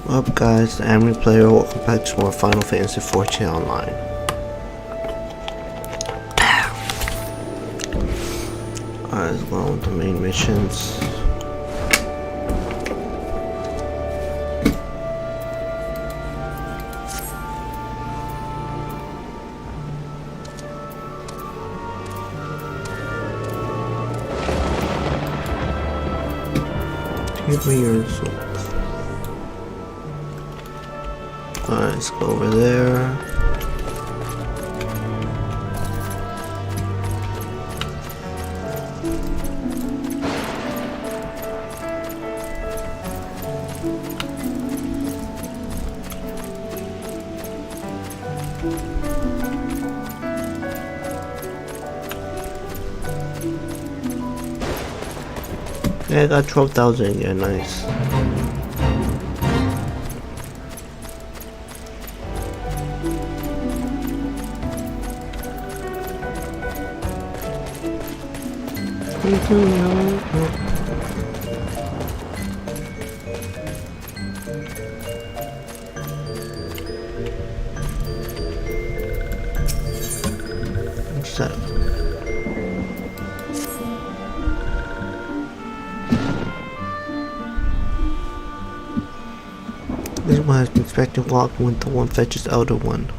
What up guys, the Anime Player, welcome back to more Final Fantasy XIV Online. Alright, let's go on with the main missions. Give me your soul. Alright, let's go over there. Yeah, I got 12,000, yeah, nice. What's that? This one has been expecting walking when the one fetches the other one.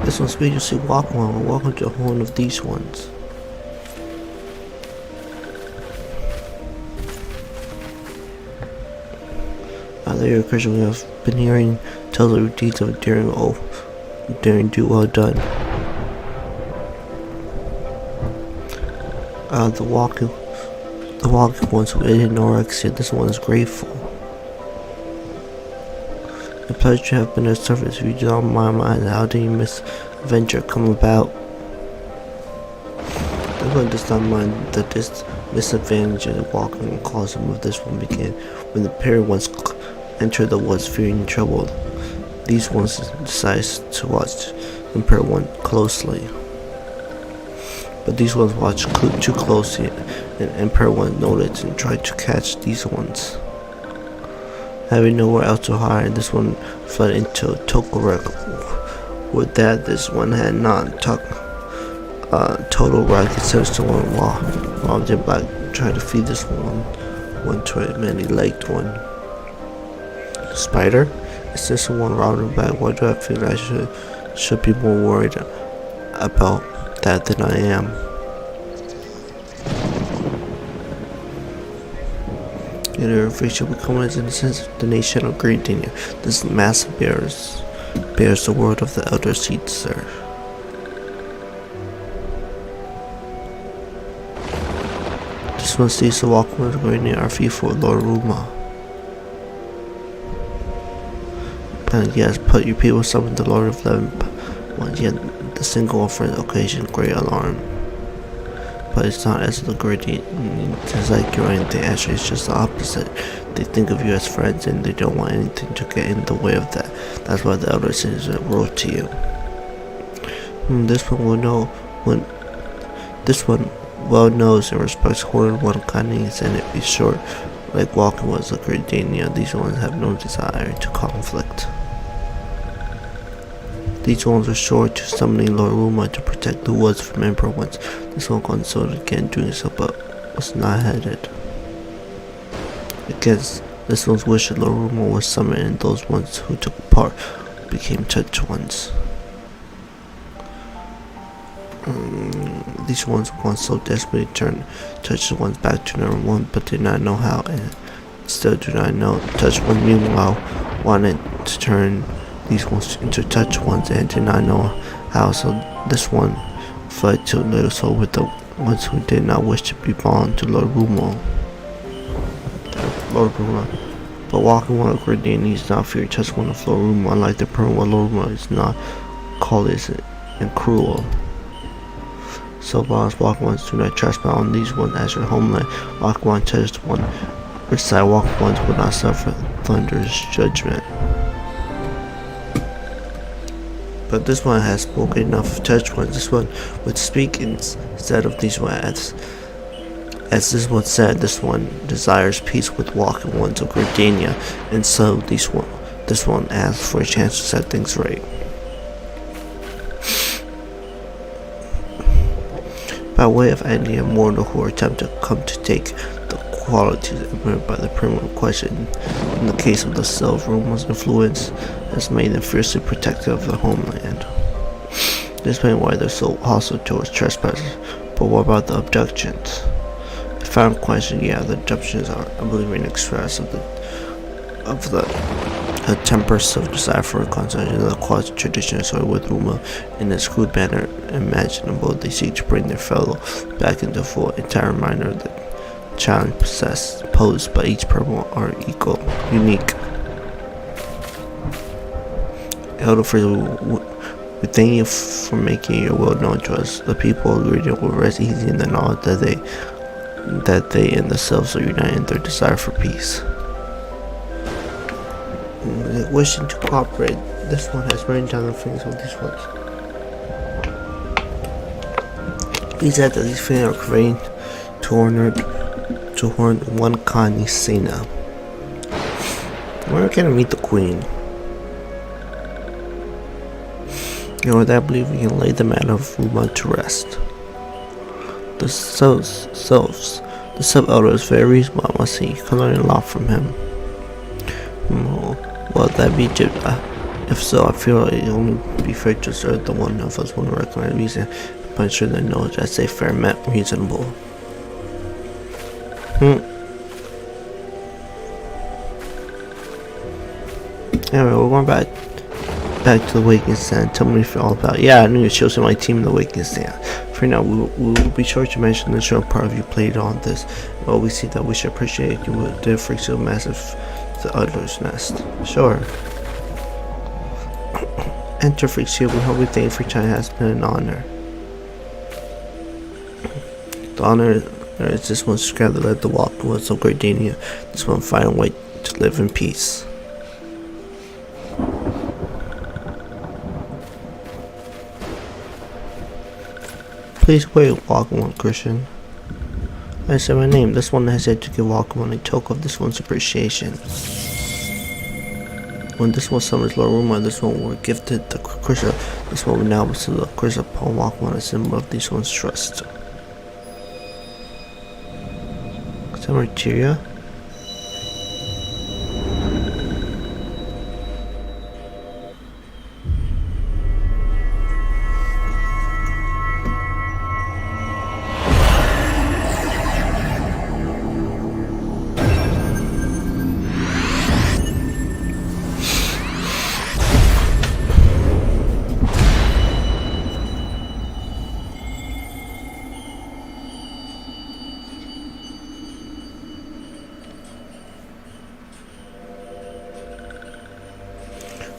This one's made you see walk one. Welcome to one of these ones. Earlier, Christian, we have been hearing tell the routines of daring do well done. The walking ones who ate anorexia, this one is grateful. The pleasure to have been of service. If you do not mind, how did you misadventure come about? The one does not mind that this misadvantage of walking and cause of this one began when the pair once entered the woods fearing trouble. These ones decide to watch the pair one closely. But these ones watched too closely, and Emperor One noticed and tried to catch these ones. Having nowhere else to hide, this one fled into Tokarev. With that, this one had not total right considers to one while the black tried to feed this one to a many-legged one. Spider? Is this the one round the back? Why do I feel I should be more worried about that than I am? Your official becomes in the sense of the nation of Gridania. This massive bears the word of the elder seed, sir. This one sees the walkman going near our fee for Lord Ruma. And yes, put your people summon the Lord of 11 ones, yet the single offer occasion great alarm. But it's not as the gritty like you or anything. Actually, it's just the opposite. They think of you as friends and they don't want anything to get in the way of that. That's why the elder citizen wrote to you. This one well knows and respects Horrid One kindness, and it be short. Like walking was a great Dania, these ones have no desire to conflict. These ones are short to summoning Lord Ruma to protect the woods from Emperor Ones. This one consulted again doing so, but was not headed. Against this one's wish, Lord Ruma was summoned, and those ones who took part became touch ones. These ones want so desperately turn touch ones back to number one, but did not know how, and still do not know. Touch one meanwhile wanted to turn these ones into touch ones and did not know how, so this one fled to Little Soul with the ones who did not wish to be bound to Lord Ruma. But walking one of Gridania needs not fear touch one of Lord Ruma, unlike the Perma Lord Ruma is not callous and cruel. So boss walk ones do not trespass on these ones as your homeland. Walk one touched one. Which side walk ones will not suffer thunder's judgment. But this one has spoken enough touch ones. This one would speak instead of these ones. As this one said, this one desires peace with walking ones of Gardania, and so this one asks for a chance to set things right. By way of ending a mortal who attempt to come to take the qualities admitted by the primitive question, in the case of the Self, Roma's influence has made them fiercely protective of their homeland. This may be why they're so hostile towards trespassers, but what about the abductions? The found question, yeah, the abductions are, I believe, an express of the tempers of desire for reconciliation of the quasi traditional story with Ruma in as crude manner imaginable. They seek to bring their fellow back into full entire reminder of the challenge posed by each person are equal, unique. Elder Frieza, we thank you for making your will known to us. The people of Gradient will rest easy in the knowledge that they and themselves are united in their desire for peace. Wishing to cooperate, this one has written down the things of these ones. He said that these things are created to horn one Kani Sena. We're gonna meet the queen. And with that, I believe we can lay the matter of Ruma to rest. The sub-elder is very reasonable, I must say. You can learn a lot from him. Well, that be Jib. If so, I feel it only be fair to serve the one of us will recognize reason. I'm sure they know that say fair met reasonable. Anyway, we're going back to the Awakening Stand. Tell me if you're all about. Yeah, I knew you chose my team in the Awakening Stand. For now, we will be sure to mention the show part of you played on this. Well, we see that we should appreciate you with the freaks of massive the Adler's Nest. Sure. Enter Freak Shield. We hope we thank for China has been an honor. The honor is this one's together led the walk towards of Gardenia. This one find a way to live in peace. Please wait, Walkman Christian. I said my name. This one has yet to give Walkman a token of this one's appreciation. When this one summons Lord Ruma, this one were gifted the Krishna. This one will now bestow the Krishna upon Walkman, a symbol of this one's trust. Samaria.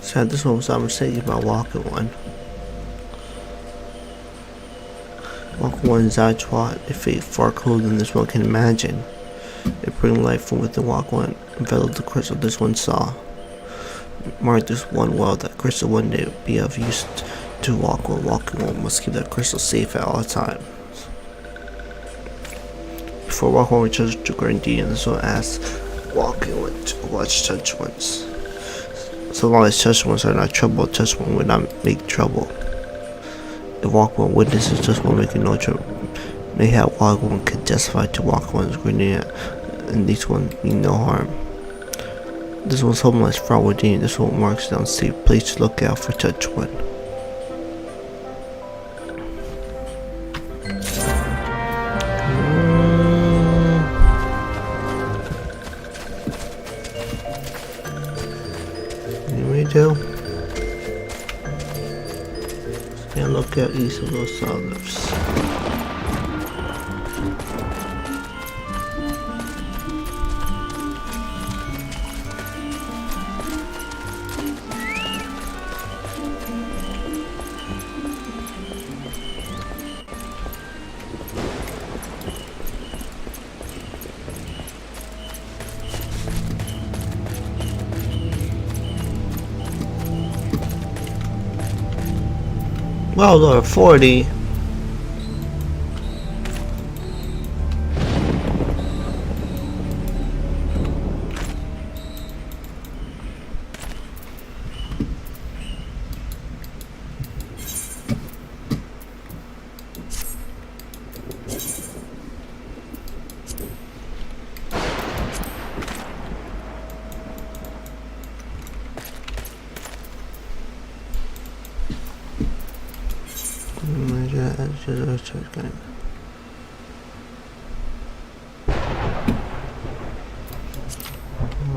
So this one was a mistake about Walking One. Walking One's Zachua, a fate far colder than this one can imagine. It bring life from within Walking One, enveloped the crystal this one saw. Mark this one well that crystal one day would be of use to Walking One. Walking One must keep that crystal safe at all times. Before Walking One returns to Grandia, this one asks Walking One to watch Touch Ones. So long as Touch Ones are not trouble, Touch One would not make trouble. If Walk One witnesses Touch One making no trouble, mayhap Walk One can testify to Walk One's grenade, and these one mean no harm. This one's homeless from within. This one marks down safe place to look out for Touch One. And look at each of those olives. Oh Lord, 40.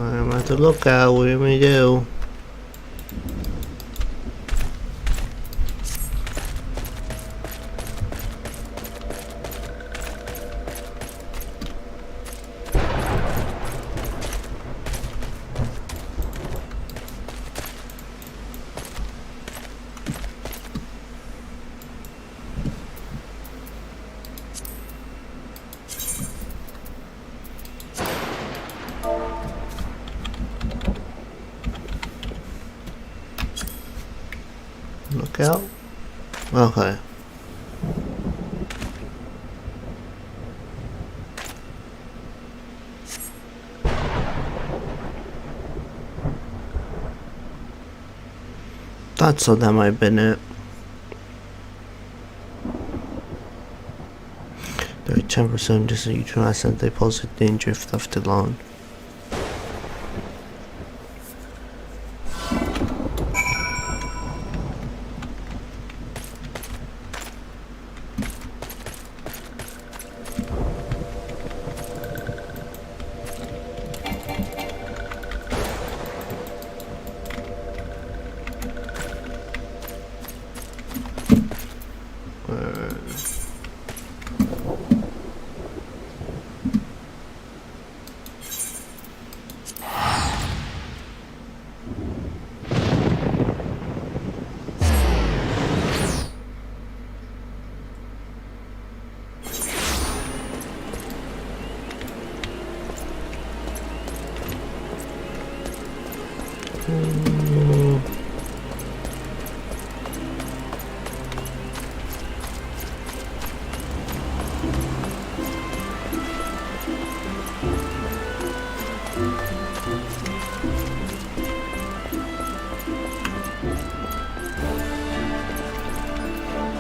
I'm at the lookout. What do you want me to do? Lookout? Okay. Thought so, that might have been it. There are 10% distance you do not sense they pose a danger if left alone.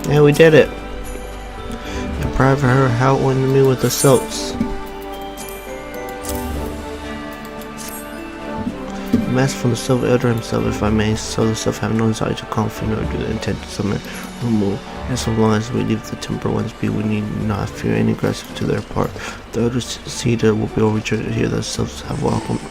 Yeah, we did it. I'm proud of her outwinning me with the silks. A mess from the Silver Elder himself, if I may, so the self have no desire to conflict nor do the intent to summon or move. And so long as we leave the Temper Ones be, we need not fear any aggressive to their part. The Elder Cedar will be overjoyed to hear that selves have welcomed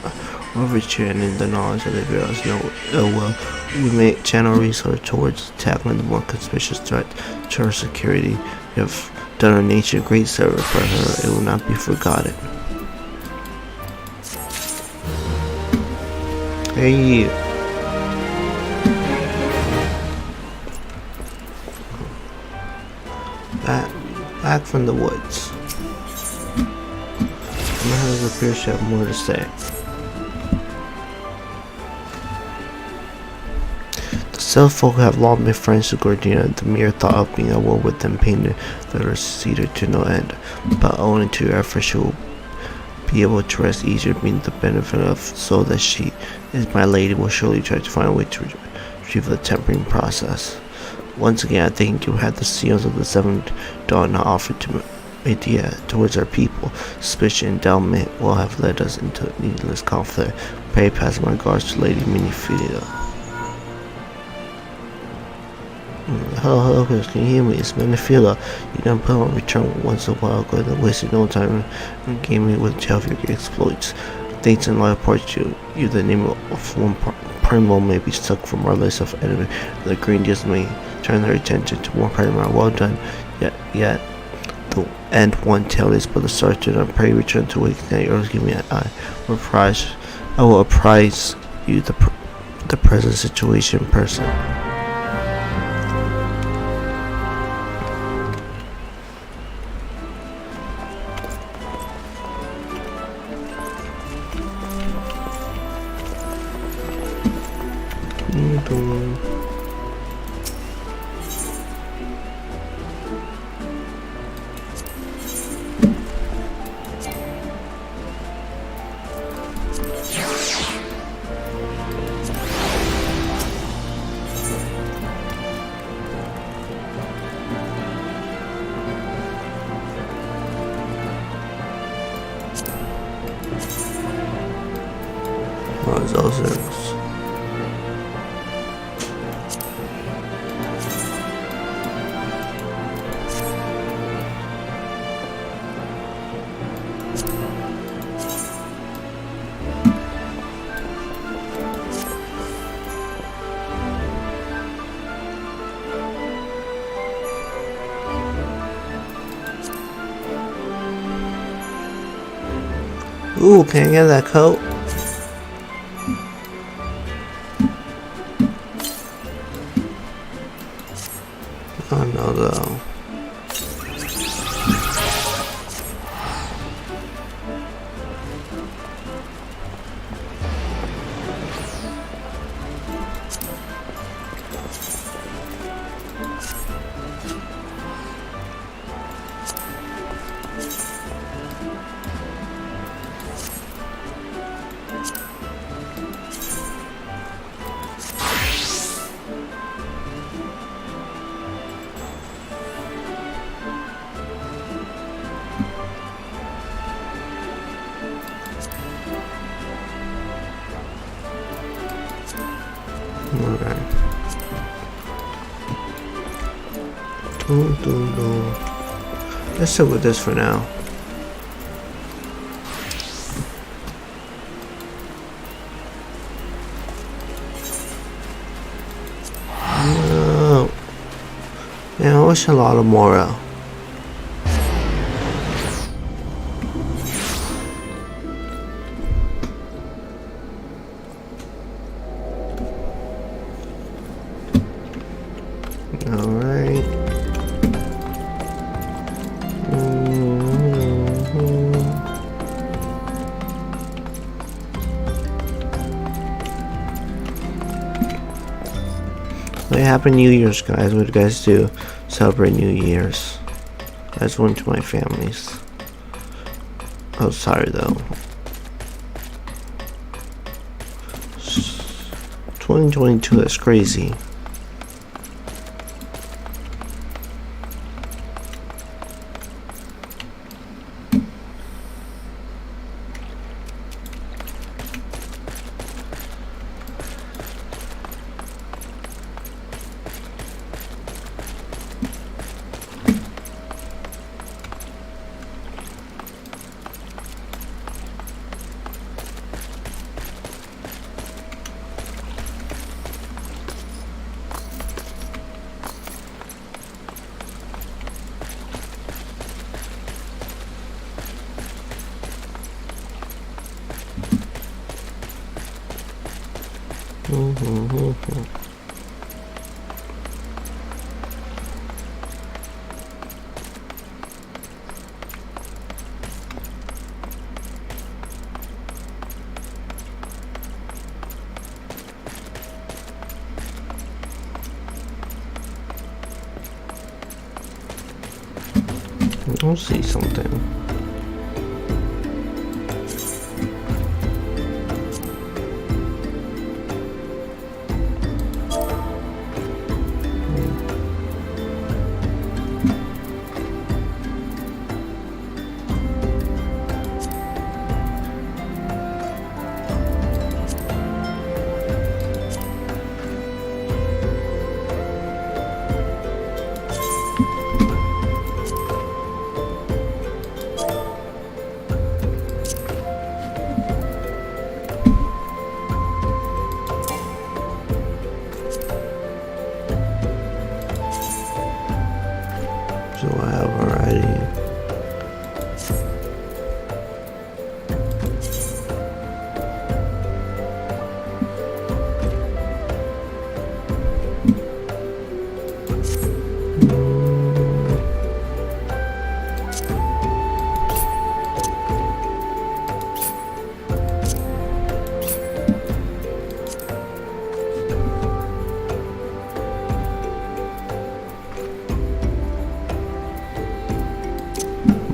overture, and in the knowledge that they realize no ill will, we may channel resource towards tackling the more conspicuous threat to our security. We have done our nature a great service for her. It will not be forgotten. Hey. Back from the woods. My husband appears to have more to say. The Self folk have long been friends to Gordina, and the mere thought of being at war with them pained their Cedar to no end. But owing to your efforts, she will be able to rest easier, being the benefit of so that she is my lady will surely try to find a way to retrieve the tempering process. Once again, I think you had the seals of the seventh dawn not offered to idea towards our people. Suspicion and endowment will have led us into needless conflict. Pray pass my regards to Lady Minifida. Hello, Chris, can you hear me? It's Minifida. You done put on return once in a while ago and wasted no time and gave me with tell of your exploits. Thanks and loyal part to you, the name of one Primo may be stuck from our list of enemies. The Green Deals may turn their attention to one Primo. Well done. Yet the end one tale is but the start to I pray return to wake now yours give me an eye. I will apprise you the present situation in person. was Osiris. Ooh, can I get that coat? Oh no, though. Alright. Let's sit with this for now. No. Man, I wish a lot of more. Alright. Hey, happy New Year's, guys. What do you guys do? Celebrate New Year's. That's one to my families. Oh, sorry though. 2022 is crazy. I'll see something. So I have already.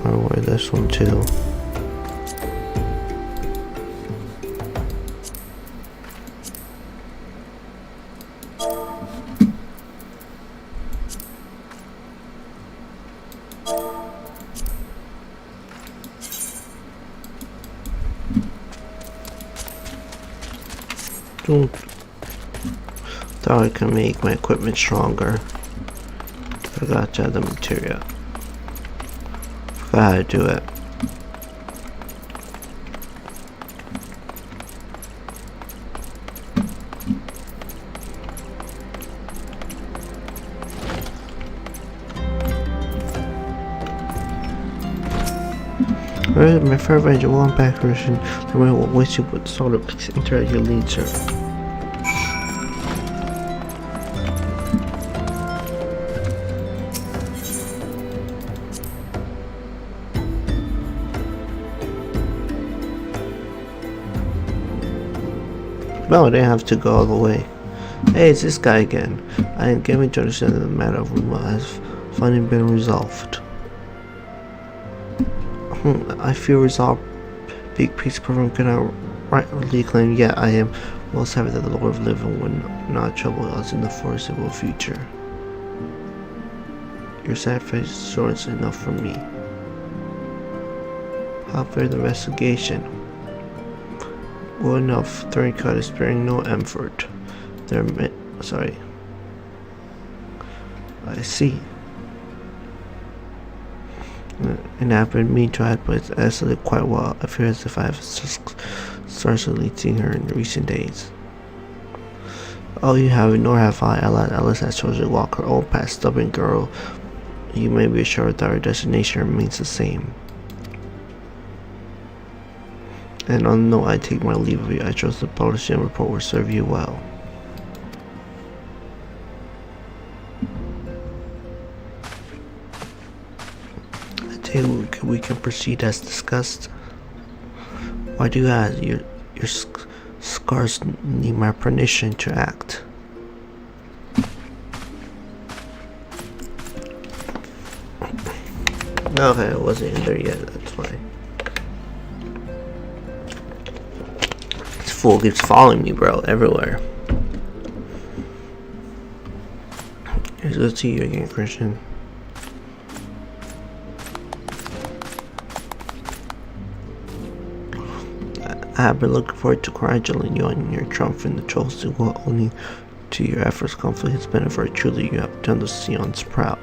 I'll wear this one too. Ooh. Thought I could make my equipment stronger. Forgot to add the material. Forgot how to do it. My favorite range of one back version, the way will wish you would sort of interact your leader. No, they have to go all the way. Hey, it's this guy again. I am giving to understand that the matter of Ruma has finally been resolved. I feel resolved. Big piece of program cannot rightly claim, yet I am most happy that the Lord of Living will not trouble us in the foreseeable future. Your sad face is assurance enough for me. How fair the investigation? Well enough, Thorncott is sparing no effort. Sorry. I see. And I've been mean to add, but it's actually quite well. I feel as if I have scarcely seen her in recent days. Oh, you haven't, nor have I. Alice has chosen to walk her own path, stubborn girl. You may be assured that our destination remains the same. And on the note, I take my leave of you. I trust the publishing report will serve you well. I think we can proceed as discussed. Why do you ask? Your scars need my permission to act. Okay, I wasn't in there yet, that's why. This fool keeps following me, bro, everywhere. It's good to see you again, Christian. I have been looking forward to congratulating you on your triumph in the Trolls. Well, only to your efforts conflict has been very truly you have done the Sions proud.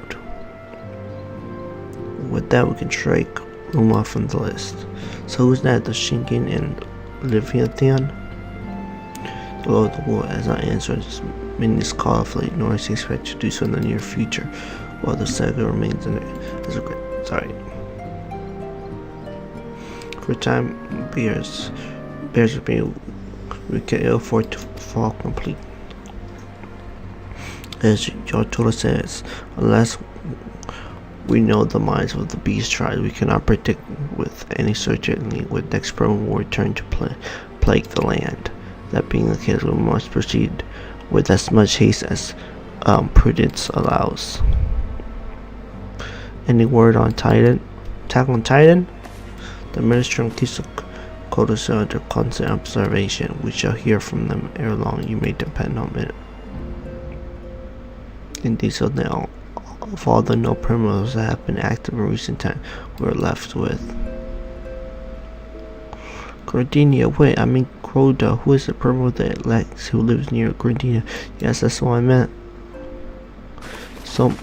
With that, we can strike Ruma from the list. So who's that? The Shingen and Leviathan? The Lord of the War, as I answered, minions call of late, nor is expect to do so in the near future, while the saga remains in it as a great. Sorry. For time bears with me, we can ill afford to fall complete. As Yartola says, unless we know the minds of the beast tribe, we cannot predict with any certainty when next program will return to plague the land. That being the case, we must proceed with as much haste as prudence allows. Any word on Titan? Attack on Titan? The minister keeps the Codicil under constant observation. We shall hear from them ere long, you may depend on it. Indeed, so now, of all the no criminals that have been active in recent time, we are left with Gardenia. Wait, I mean Croda. Who is the criminal that Lex who lives near Gardenia? Yes, that's what I meant. So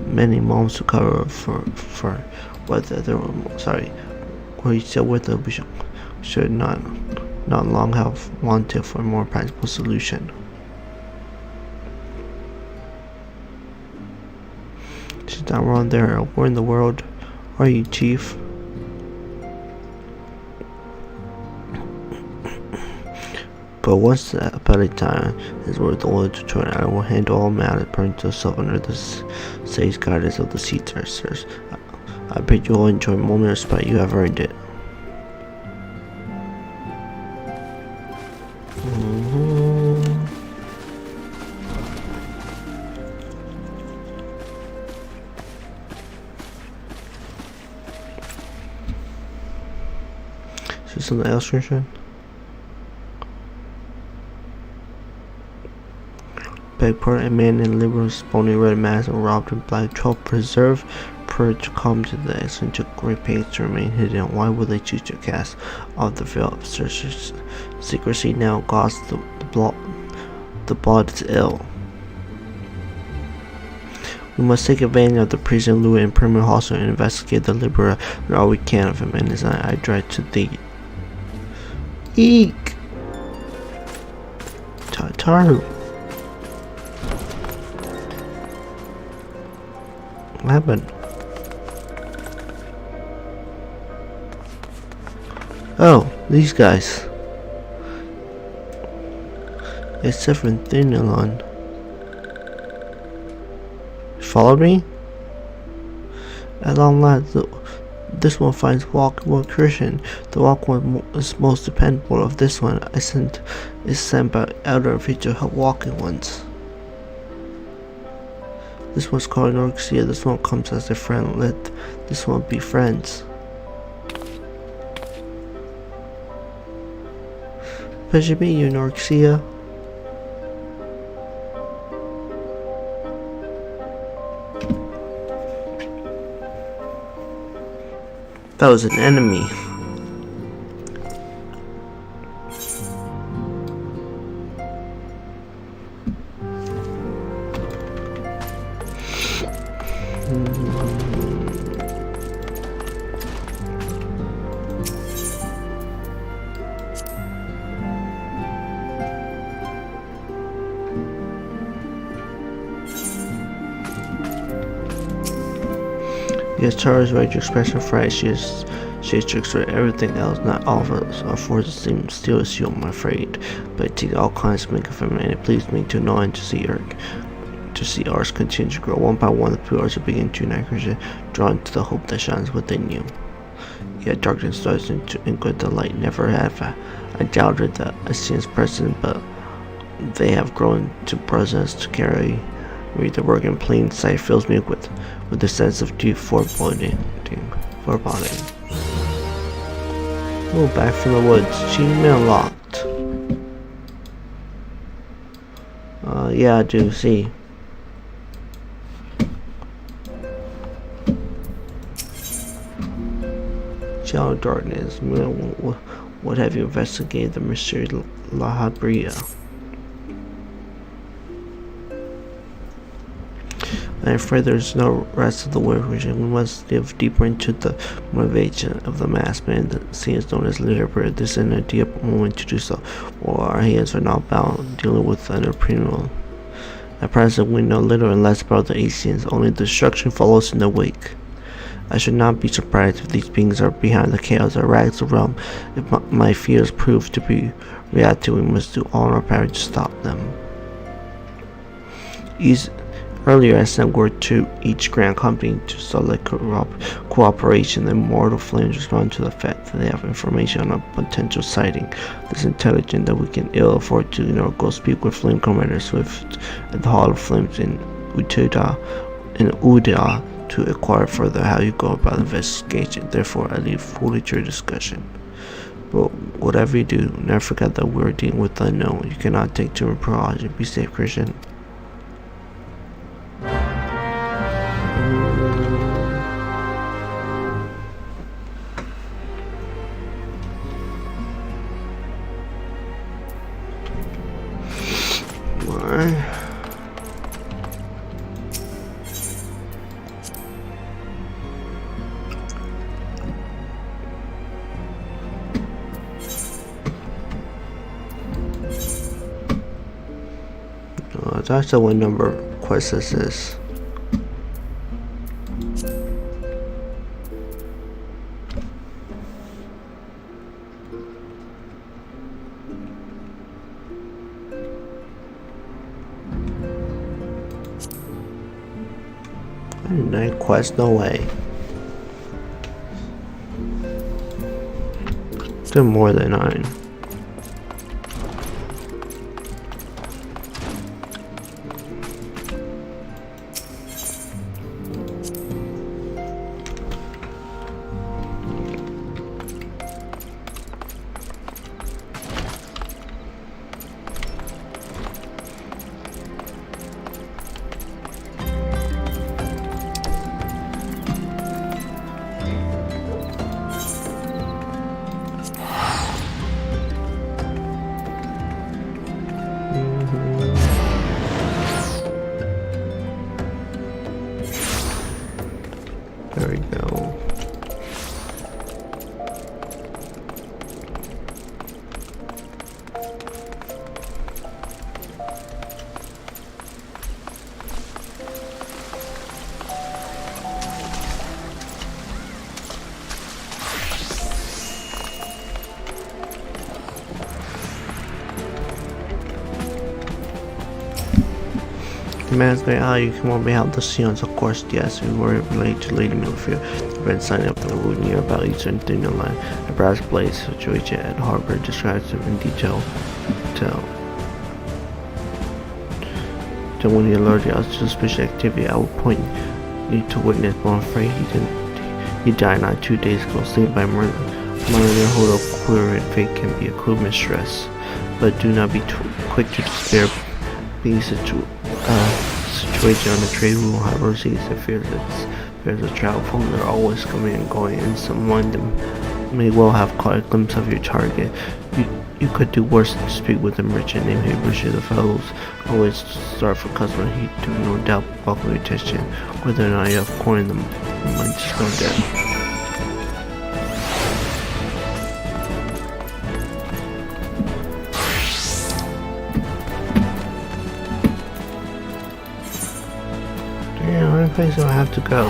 many moms to cover for whether there were sorry. Or you said whether we should not long have wanted for a more practical solution. She's not wrong there. Where in the world are you, Chief? But once the appellate time is worth the oil to turn, I will handle all matters pertaining to yourself under the sage guidance of the sea testers. I bid you all enjoy a moment of respect. You have earned it. Is there something else, Christian? Bagport, a man in liberal spawning red mask and robbed in black 12 preserve purge come to the extent took great pains to remain hidden. Why would they choose to cast off the veil of secrecy now? Gods, the the blood is ill. We must take advantage of the prison loot and permanent hostel and investigate the Libera and all we can of him and his I dread to thee. Eek! Tataru! What happened? Oh, these guys. It's different thing, Elon. Follow me? At long last, this one finds walk more Christian. The walk one is most dependable of this one. Is sent by elder feet to help walking ones. This one's called Norxia. This one comes as a friend. Let this one be friends. Pleasure meeting you, Norxia. That was an enemy. Yes, Charles right to expression Friday. She tricks for everything else, not all of us. Our forces seem still assume, I'm afraid. But it takes all kinds to make it from me, and it pleases me to know and to see ours continue to grow. One by one, the pure hearts will begin to unite, Christian, drawn to the hope that shines within you. Yet darkness starts into good the light never have. I doubted that I see its presence, but they have grown to presence to carry. Read the work in plain sight fills me with a sense of deep foreboding. Oh, back from the woods. Achievement unlocked. Yeah, I do see. Child of Darkness. What have you investigated the mystery of La Habria? I'm afraid there's no rest of the work region. We must dive deeper into the motivation of the masked man that seems known as Libera. This is an ideal moment to do so, while our hands are not bound dealing with an criminal. At present, we know little and less about the Asians. Only destruction follows in the wake. I should not be surprised if these beings are behind the chaos that rags the realm. If my fears prove to be reality, we must do all in our power to stop them. Earlier, I sent word to each Grand Company to select cooperation. The Immortal Flames respond to the fact that they have information on a potential sighting. This intelligent that we can ill afford to go speak with Flame Commander Swift at the Hall of Flames in Uda to acquire further how you go about investigation. Therefore, I leave fully to your discussion. But whatever you do, never forget that we're dealing with the unknown. You cannot take too much precaution. Be safe, Christian. That's the what number quest this is. Night quest, no way. Still more than 9. There we go. Demands by how you come on behalf of the Seons, of course, yes, we were related to Lady Millfield. The red sign up the road near about Eastern Thinner Line. A brass blade situation at Harbor describes it in detail. Then when he alerted us to suspicious activity, I would point you to witness, but I'm afraid he didn't. He died not 2 days ago, slain by murder. Minor hold up queer and fate can be a cruel mistress, but do not be too quick to despair. Being situation on the trade route, however, sees the fears of travel from they're always coming and going, and some among them may well have caught a glimpse of your target. You could do worse than speak with a merchant named Habershire. The fellows always start for customer. He do no doubt welcome your attention. Whether or not you have coined them, you might just go dead. One place I have to go.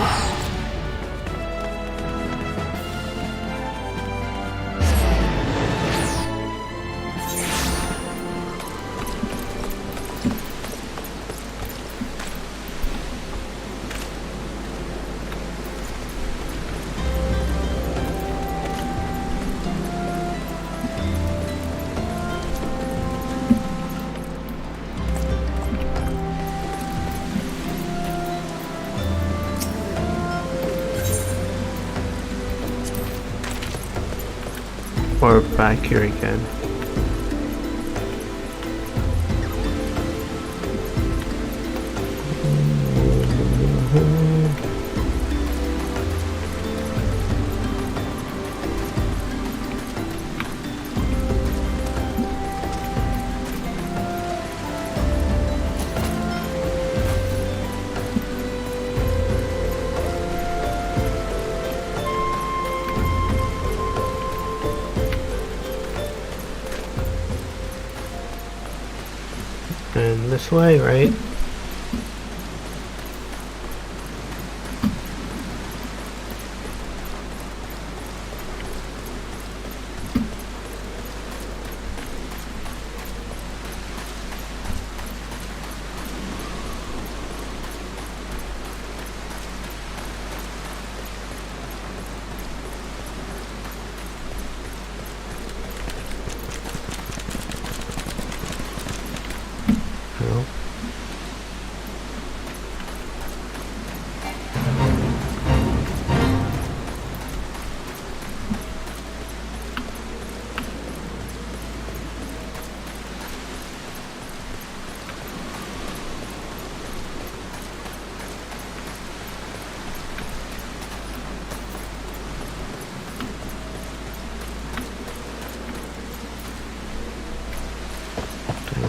Or back here again. And this way, right?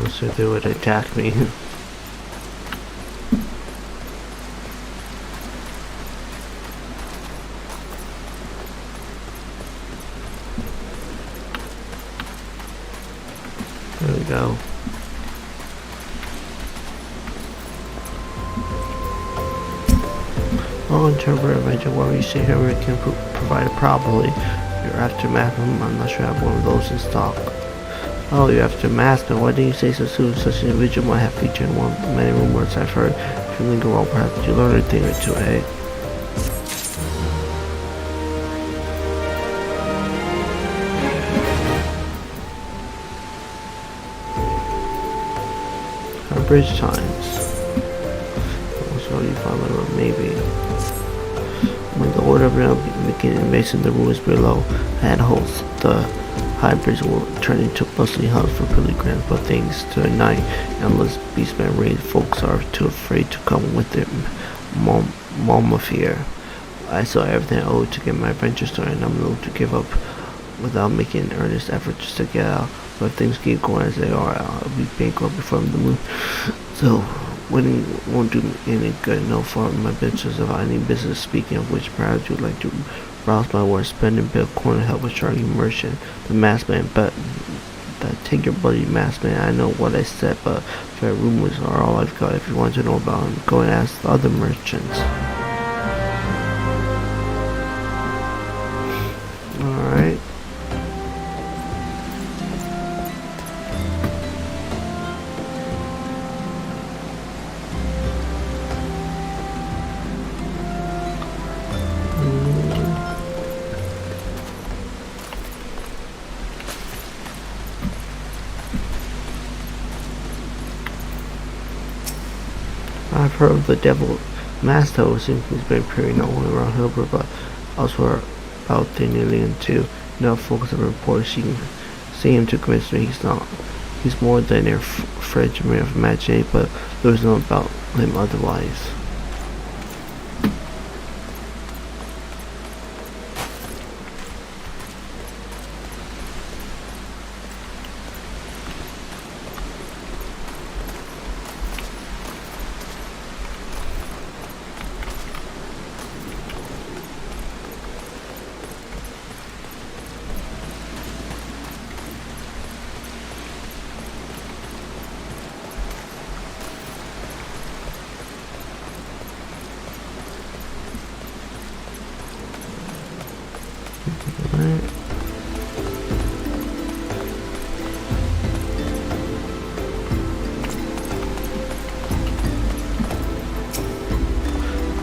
So they would attack me. There we go. Well, interpret eventually where you say here we can provide it properly. Your aftermath, I'm not sure I have one of those in stock. Oh, you have to mask them. Why didn't you say so soon? Such an individual might have featured in one of the many rumors I've heard. If you linger on, perhaps you learn a thing or two, eh? Our bridge times. So you follow, maybe. When the order of beginning invading the ruins below had hosts, the hybrids will turn into bustling hubs for pilgrims, but thanks to a night endless beastman raid, folks are too afraid to come with their fear. I saw everything I owed to get my adventure started, and I'm willing to give up without making an earnest effort just to get out. But if things keep going as they are, I'll be bankrupt before the moon. So, won't do me any good. No fun. My business of any business. Speaking of which, perhaps you'd like to browse my work, spending Bitcoin to help a charging merchant, the masked man. But take your bloody masked man. I know what I said, but fair rumors are all I've got. If you want to know about them, go and ask the other merchants. All right. I've heard of the devil Masto. It seems he's been appearing not only around Hilbert but elsewhere about the Alien too. Enough folks have reported seeing him to convince me he's not. He's more than a fragment of imagination, but there's no about him otherwise.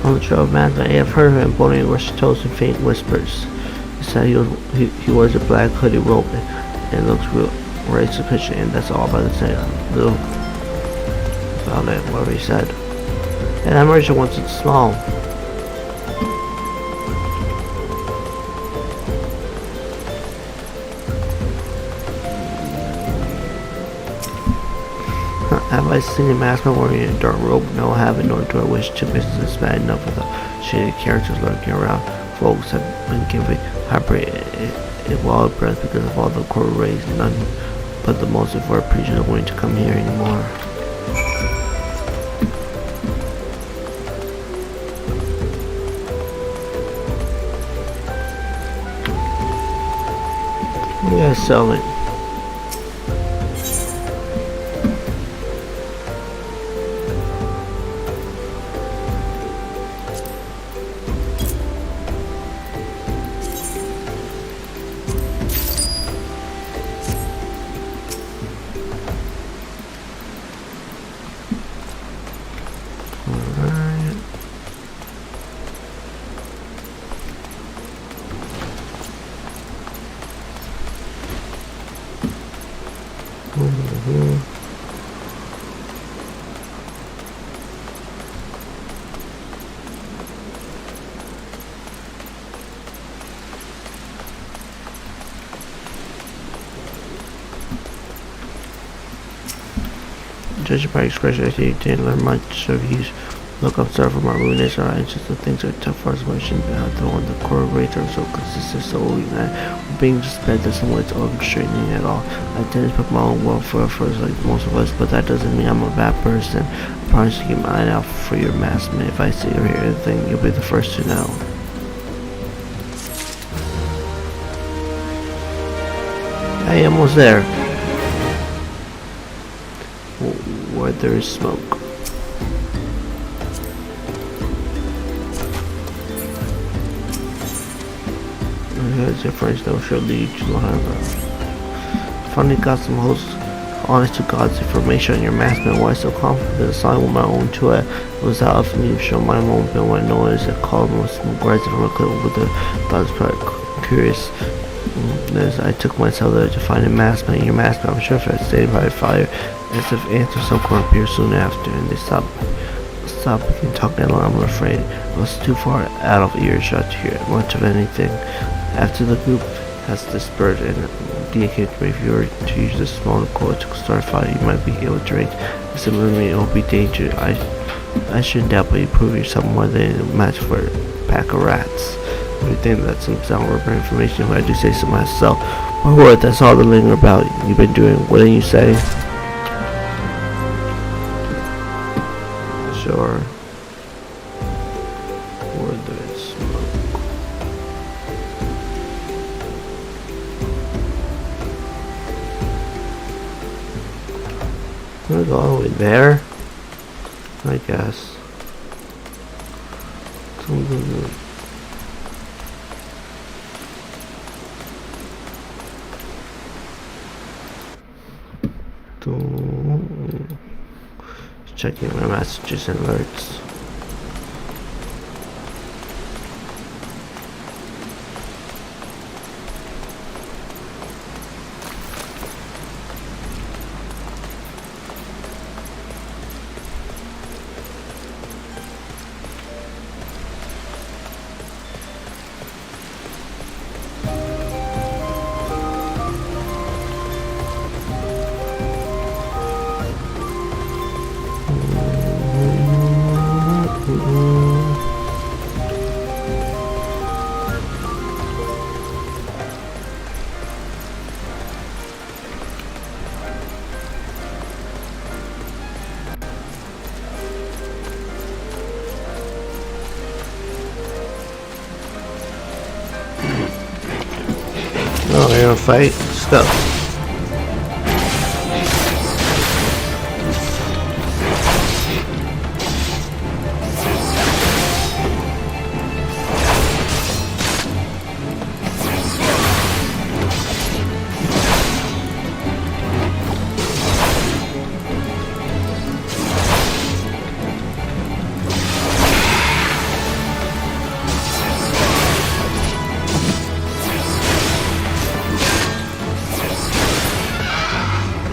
On the trail of madness, I have heard of him blowing rusty toes and faint whispers. He said he wears a black hoodie robe and looks real right sufficient, and that's all about to say little about it, whatever he said. And that merchant wants it small. Have I seen a masked man wearing a dark robe? No, I haven't, nor do I wish to. Business bad enough with the shady characters lurking around. Folks have been giving Harper a wild breath because of all the court raids. None but the most of our preachers are willing to come here anymore. Yeah, sell it. Judging by expression, I see you didn't learn much of use. Look, I'm sorry for my rudeness. Our answers to things are tough for us. Why shouldn't be out there on the core rates are so consistent, so we're being just bad that someone is orchestrating at all. I tend to put my own welfare first, like most of us, but that doesn't mean I'm a bad person. I promise to keep my eye out for your masked man. If I see or hear anything, you'll be the first to know. Hey, almost there. Where there is smoke. Here's your French no show lead to finally got some hosts honest to God's information on your masked man. Why so confident? The sign with my own to it. It was out of me to show my own bill when noise that called me was rising from a clip with the thoughts quite curious. As I took myself there to find a masked man. Your masked man, I'm sure if I stayed by fire, as if ants or some corn appeared soon after, and they stopped and talked that long. I'm afraid I was too far out of earshot to hear much of anything. After the group has dispersed and indicated if you were to use the small cord to start fire, you might be able to range. Similarly, it will be dangerous. I shouldn't doubt, but you prove yourself more than a match for a pack of rats. You think that's some sound rubber information if I do say so myself. My word, that's all the linger about you've been doing. What did you say? door. Where there is smoke. I'm gonna go all the way there, I guess. Checking my messages and alerts. Oh, they're gonna fight? Let's go.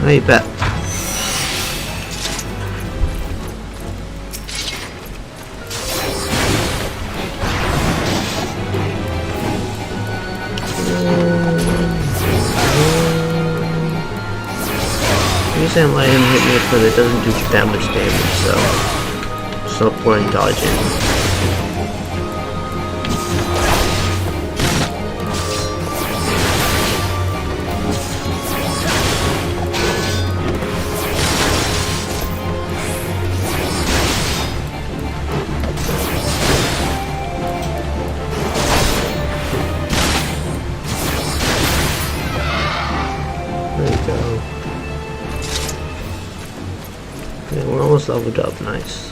I bet. Usually I'm letting him hit me because it doesn't do that much damage, so point dodging. Okay, we're almost leveled up, nice.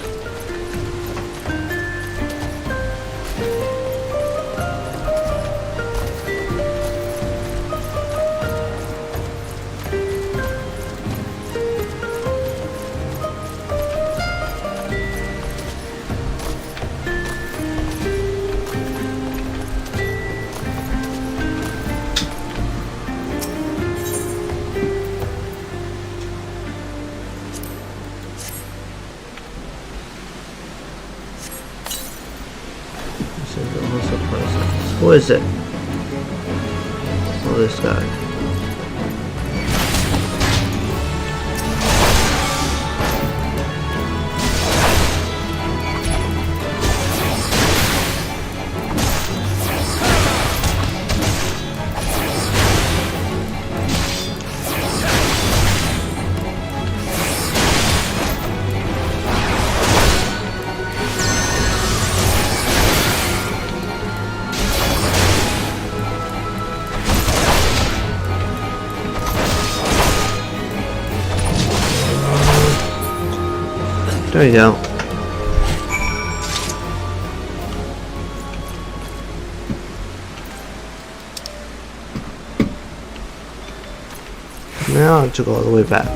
Who is it? Oh, this guy. There you go. Now I have to go all the way back.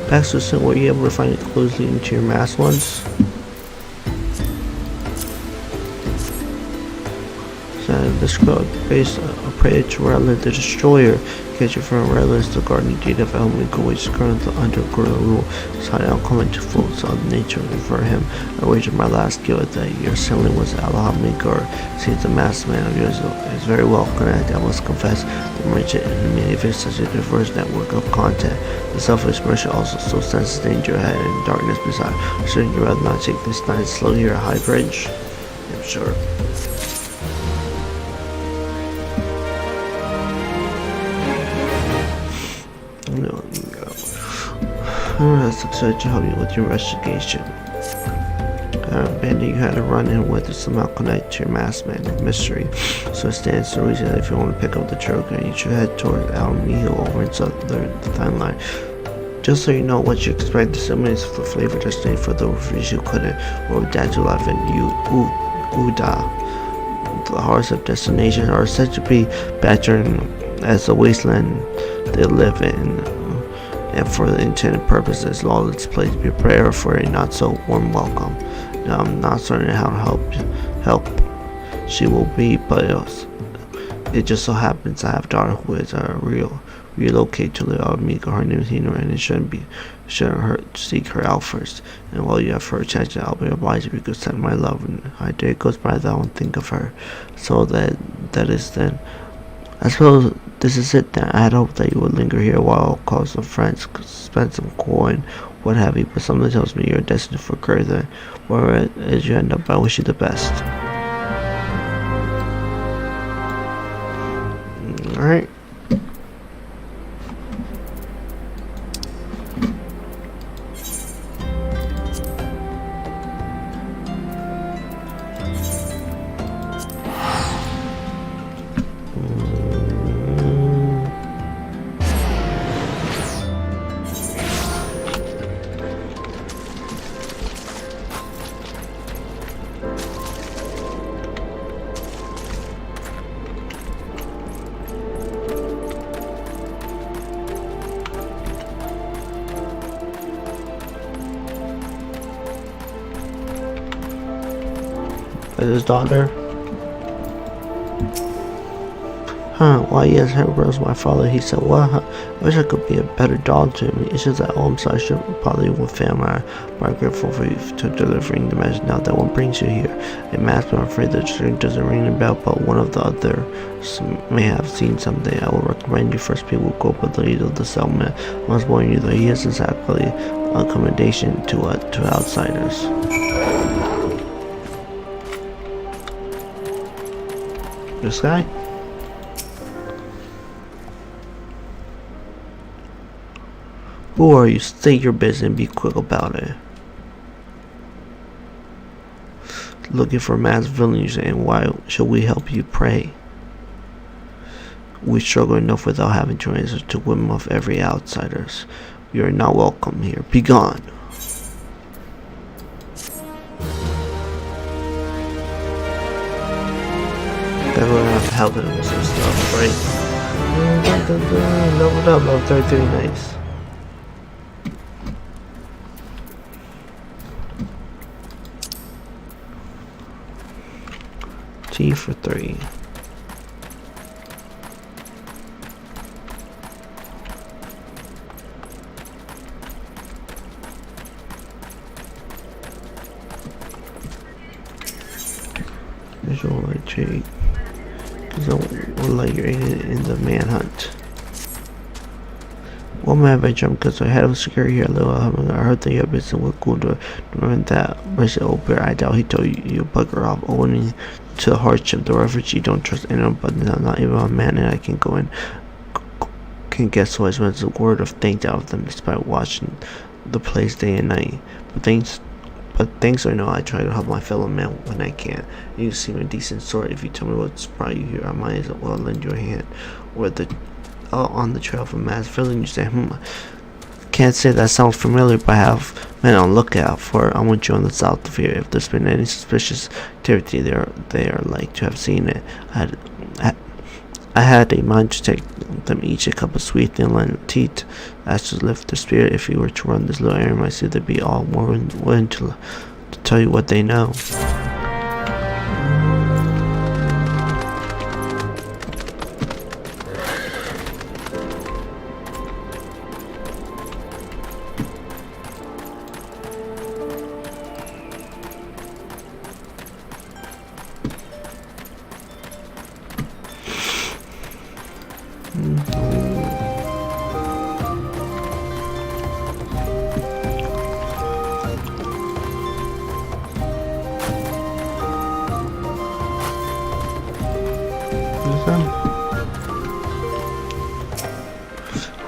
Baxter said, were you able to find it closely into your mask once? The scroll based a prey to Raylan the Destroyer. Catcher from Raylan is the guardian deed of Elminko, which is currently under Guru rule. So I now come into full of nature for him. I wagered my last skill at that year. Certainly was Alhamikar. Seems the masked man of yours is very well connected. I must confess, the merchant and many of such a diverse network of content. The selfish merchant also still senses danger ahead and darkness beside. Shouldn't you rather not take this night slow here at High Bridge? I'm sure. That's upset to help you with your investigation. Bandit you had to run in with is somehow connected to your masked man of mystery. So it stands to reason that if you want to pick up the trail again, you should head toward Alamillo over into the thin line. Just so you know what you expect, the similarities of the flavor destined for the refuse you couldn't, or that you live in Uda. The hearts of destination are said to be patterned as the wasteland they live in. And for the intended purposes, lawless place, prepare for a not so warm welcome. Now, I'm not certain how help she will be, but it just so happens I have a daughter who is relocate to the Amiga. Her name is Hino, and it shouldn't hurt to seek her out first. And while you have her attention, I'll be obliged if you could send my love. And a day goes by that I won't think of her. So that is then. I suppose this is it then. I had hoped that you would linger here a while, call some friends, spend some coin, what have you, but something tells me you're destined for further. Wherever as you end up, I wish you the best. Alright. His daughter? Why yes, Harry was my father. He said, well, I wish I could be a better dog to him. It's just that, I'm sorry, I should probably will fail my grateful for you to delivering the message. Now that one brings you here. A mask, I'm afraid the string doesn't ring a bell, but one of the others may have seen something. I will recommend you first people go by the lead of the settlement. I must warn you that he is exactly a commendation to outsiders. This guy? Who are you? State your business and be quick about it. Looking for mass villains, and why should we help you pray? We struggle enough without having to answer to whim of every outsiders. You are not welcome here. Be gone. Guess we're gonna have to help him with some stuff, right? Leveled up, level 33, nice. T for 3. Visual retreat. Because I will let you in the manhunt. One man by jump because I had a security here a little. I heard that you have business with Gulda. Remember that Mercy Obear, I doubt he told you bugger off owning to the hardship. The refugee don't trust anyone but not even a man, and I can go in. Can guess who has a word of thanks out of them despite watching the place day and night. But thanks or no, I try to help my fellow man when I can. You seem a decent sort. If you tell me what's brought you here, I might as well lend you a hand. Or on the trail from mass filling, you say, can't say that sounds familiar, but I have men on lookout for. I want you on the south of here. If there's been any suspicious activity, they are like to have seen it. I had a mind to take them each a cup of sweet thin teat, as to lift their spirit. If you were to run this little errand, I see they'd be all more willing to tell you what they know.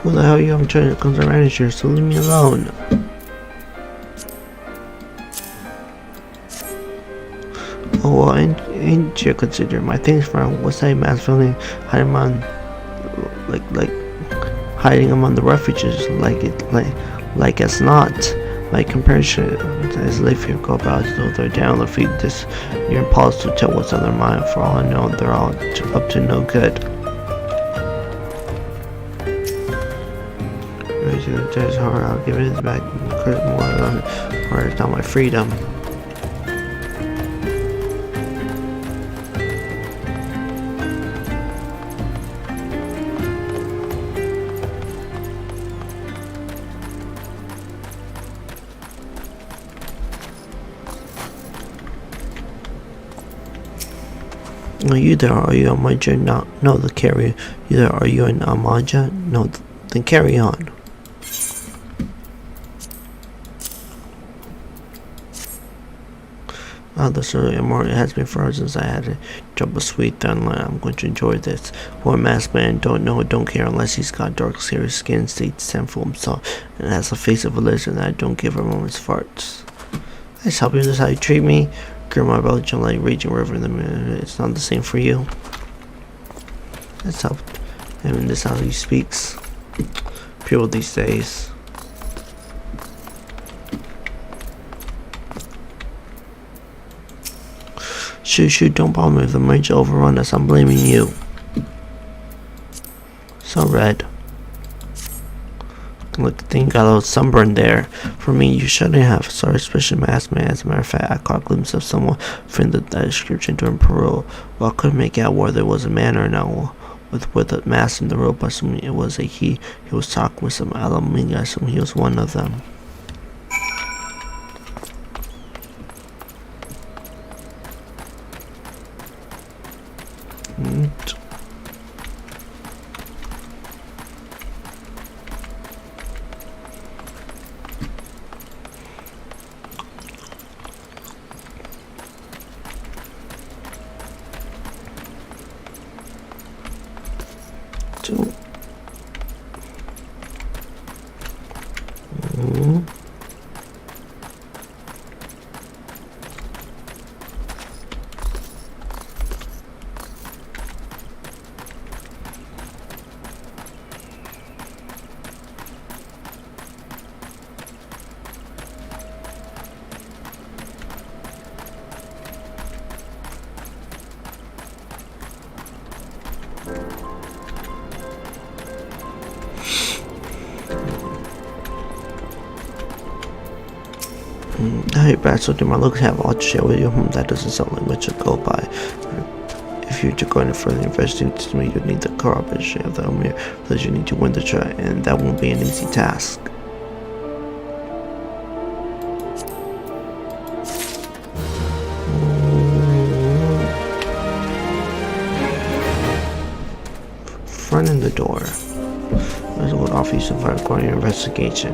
Who the hell are you? I'm trying to come to the manager, so leave me alone. Oh, well, ain't you consider my things from what's that mass feeling? Hiding them on, like hiding them on the refuges, like it's not. My comparison as if you go about as though they're down their feet. This, you're impossible to tell what's on their mind. For all I know, they're all up to no good. It's hard. I'll give it back more than or it's not my freedom. No, you there? Are you on my journey? No, the carry. Either are you in Amaja? No, then carry on. The story more it has been frozen since I had a drop of sweet thin line. I'm going to enjoy this. Poor masked man, don't care unless he's got dark, serious skin, states sinful himself, and has the face of a lizard. And I don't give a moment's farts. I just help you. This is how you treat me. Grandma Belgium like raging river in the middle. It's not the same for you. That's how. I mean, this is how he speaks. People these days. Shoot, don't bother me. If the merge overrun us, I'm blaming you. So red. Look, the thing got a little sunburn there. For me, you shouldn't have. Sorry, especially masked man. As a matter of fact, I caught a glimpse of someone fitting that description during parole. Well, I couldn't make out whether it was a man or not. With a mask in the rope, I assumed it was a he. He was talking with some Alaminga. I assumed he was one of them. Hey, Brad, so do my looks have a lot to share with you? That doesn't sound like much to go by. If you're to go any further investing to me, you need the corroboration of the Omir, because you need to win the try, and that won't be an easy task. Front in the door. That's what offer you some fire according to your investigation.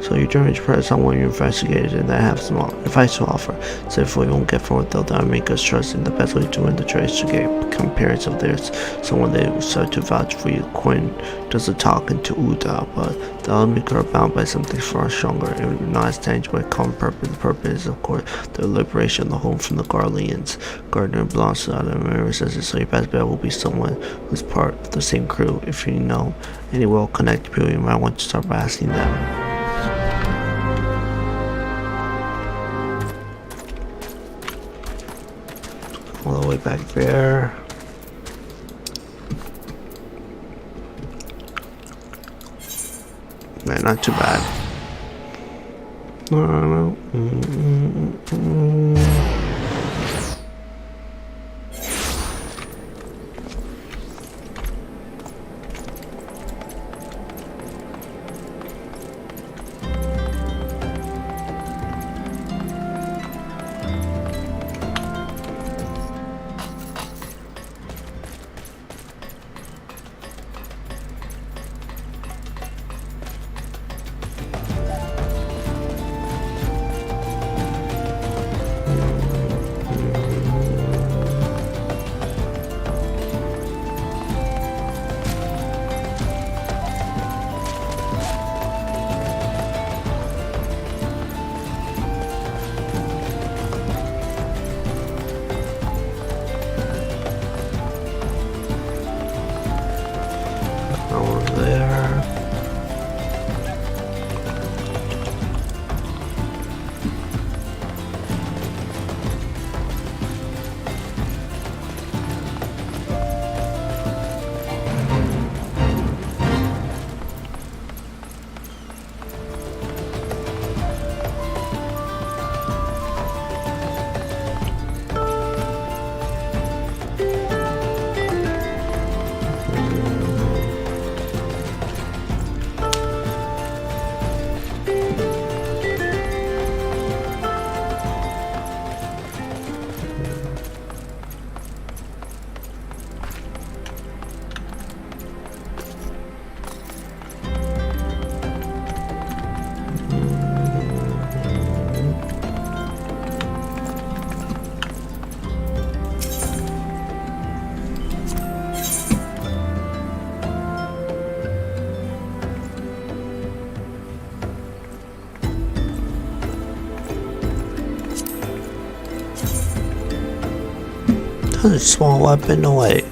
So So you generally press someone you investigated and they have some advice to offer. So if we won't get forward though, that will make us trust in the best way to win the trade to get comparison of there's someone they start to vouch for you. Coin doesn't talk into Uda, but the Almika are bound by something far stronger and not as tangible as common purpose. The purpose is, of course, the liberation of the home from the Garleans. Gardner belongs to other members, so your best bet will be someone who's part of the same crew. If you know any well-connected people, you might want to start by asking them. All the way back there. Man, not too bad. No. Over there. That's a small weapon away.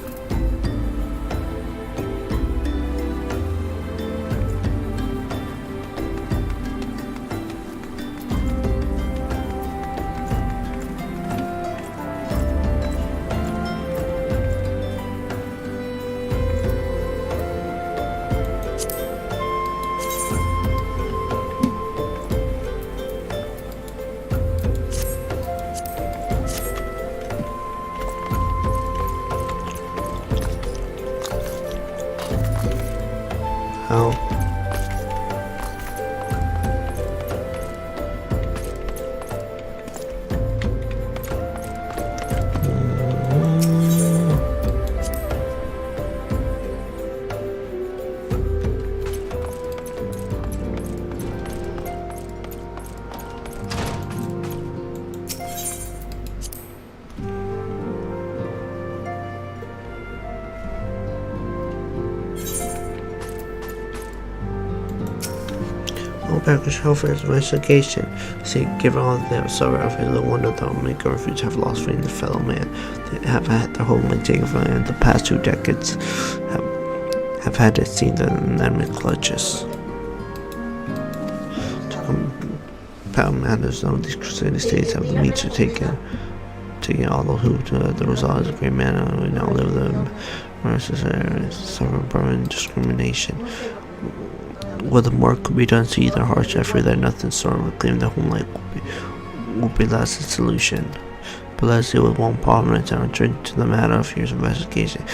How? Package for his investigation. See, given all the sorrow of it, no wonder the Omega Refuge have lost faith in the fellow man. They have had their homeland taken from them in the past 2 decades. Have had it seen the enemy clutches. Power matters. None of these crusading states have the means to take all the who the result is a great man. We now live the versus suffering permanent discrimination. Whether more could be done to either harsh effort that nothing sort of claim that homeland will be last solution. But let's deal with one problem and return to the matter of years investigation.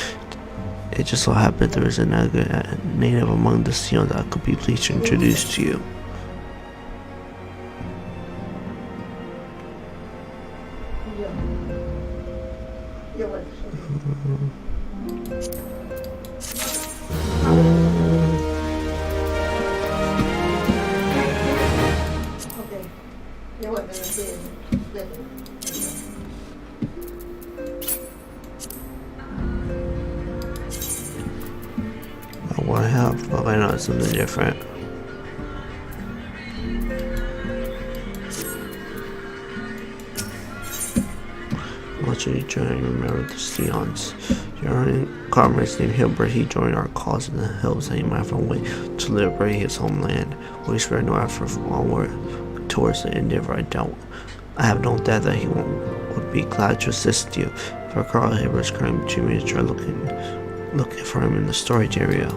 It just so happened there is a native among the Sion that could be pleased to introduce to you. what I have, but I know it's something different. I want you to join and remember the Steons. During comrades named Hilbert, he joined our cause in the hills and he might find a way to liberate his homeland. We spare no effort onward towards the endeavor. I have no doubt that he would be glad to assist you. For Carl Hilbert's crime, to me to try looking for him in the storage area.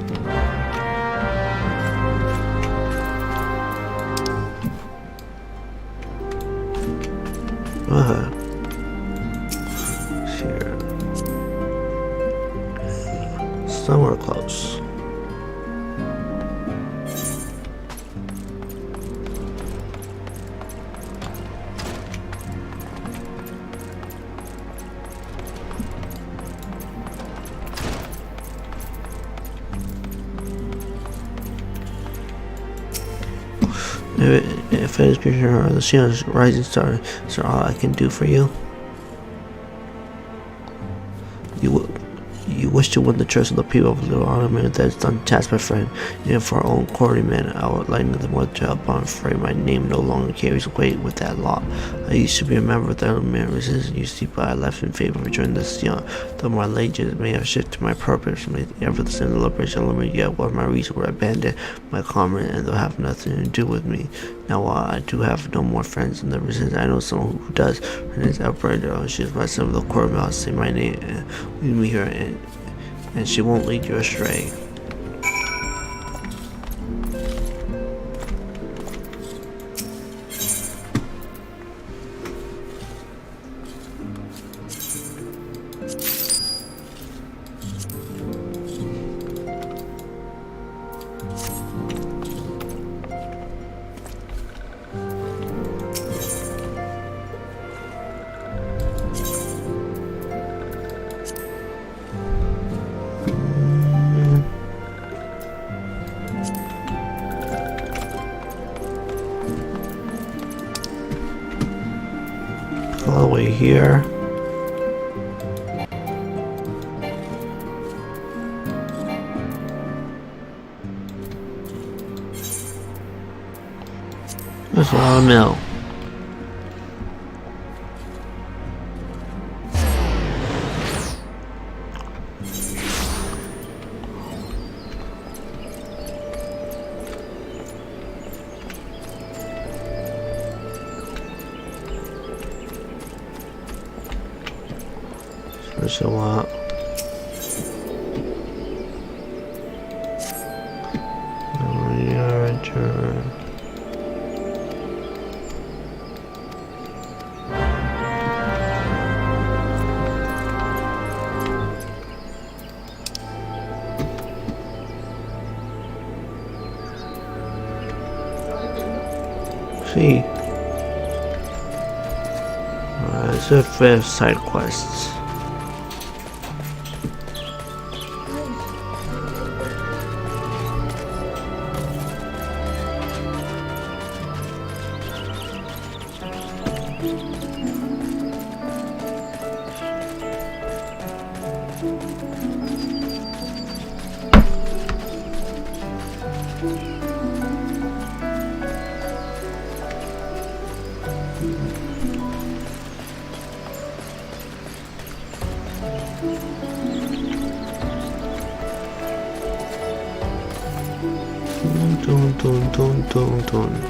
Here. Somewhere close. If it is picture of the Shion's rising star, is there all I can do for you? You wish to win the trust of the people of Little Ottoman. That is done task, my friend. And for our own quarrymen, I would like nothing more to help. I'm afraid my name no longer carries weight with that law. I used to be a member of the Ottoman resistance, you see, but I left in favor of joining the Sion. Though my allegiance may have shifted my purpose, my efforts in the liberation of Ottoman, yet what my reasons were abandoned, my comrade, and they'll have nothing to do with me. Now, while I do have no more friends in the resistance, I know someone who does. Her name is Alberta. She's by some of the quarrymen. I'll say my name and lead me here, and she won't lead you astray. All the way here. There's a lot of mill. There's a lot. See, it's a fifth side quests. Dun.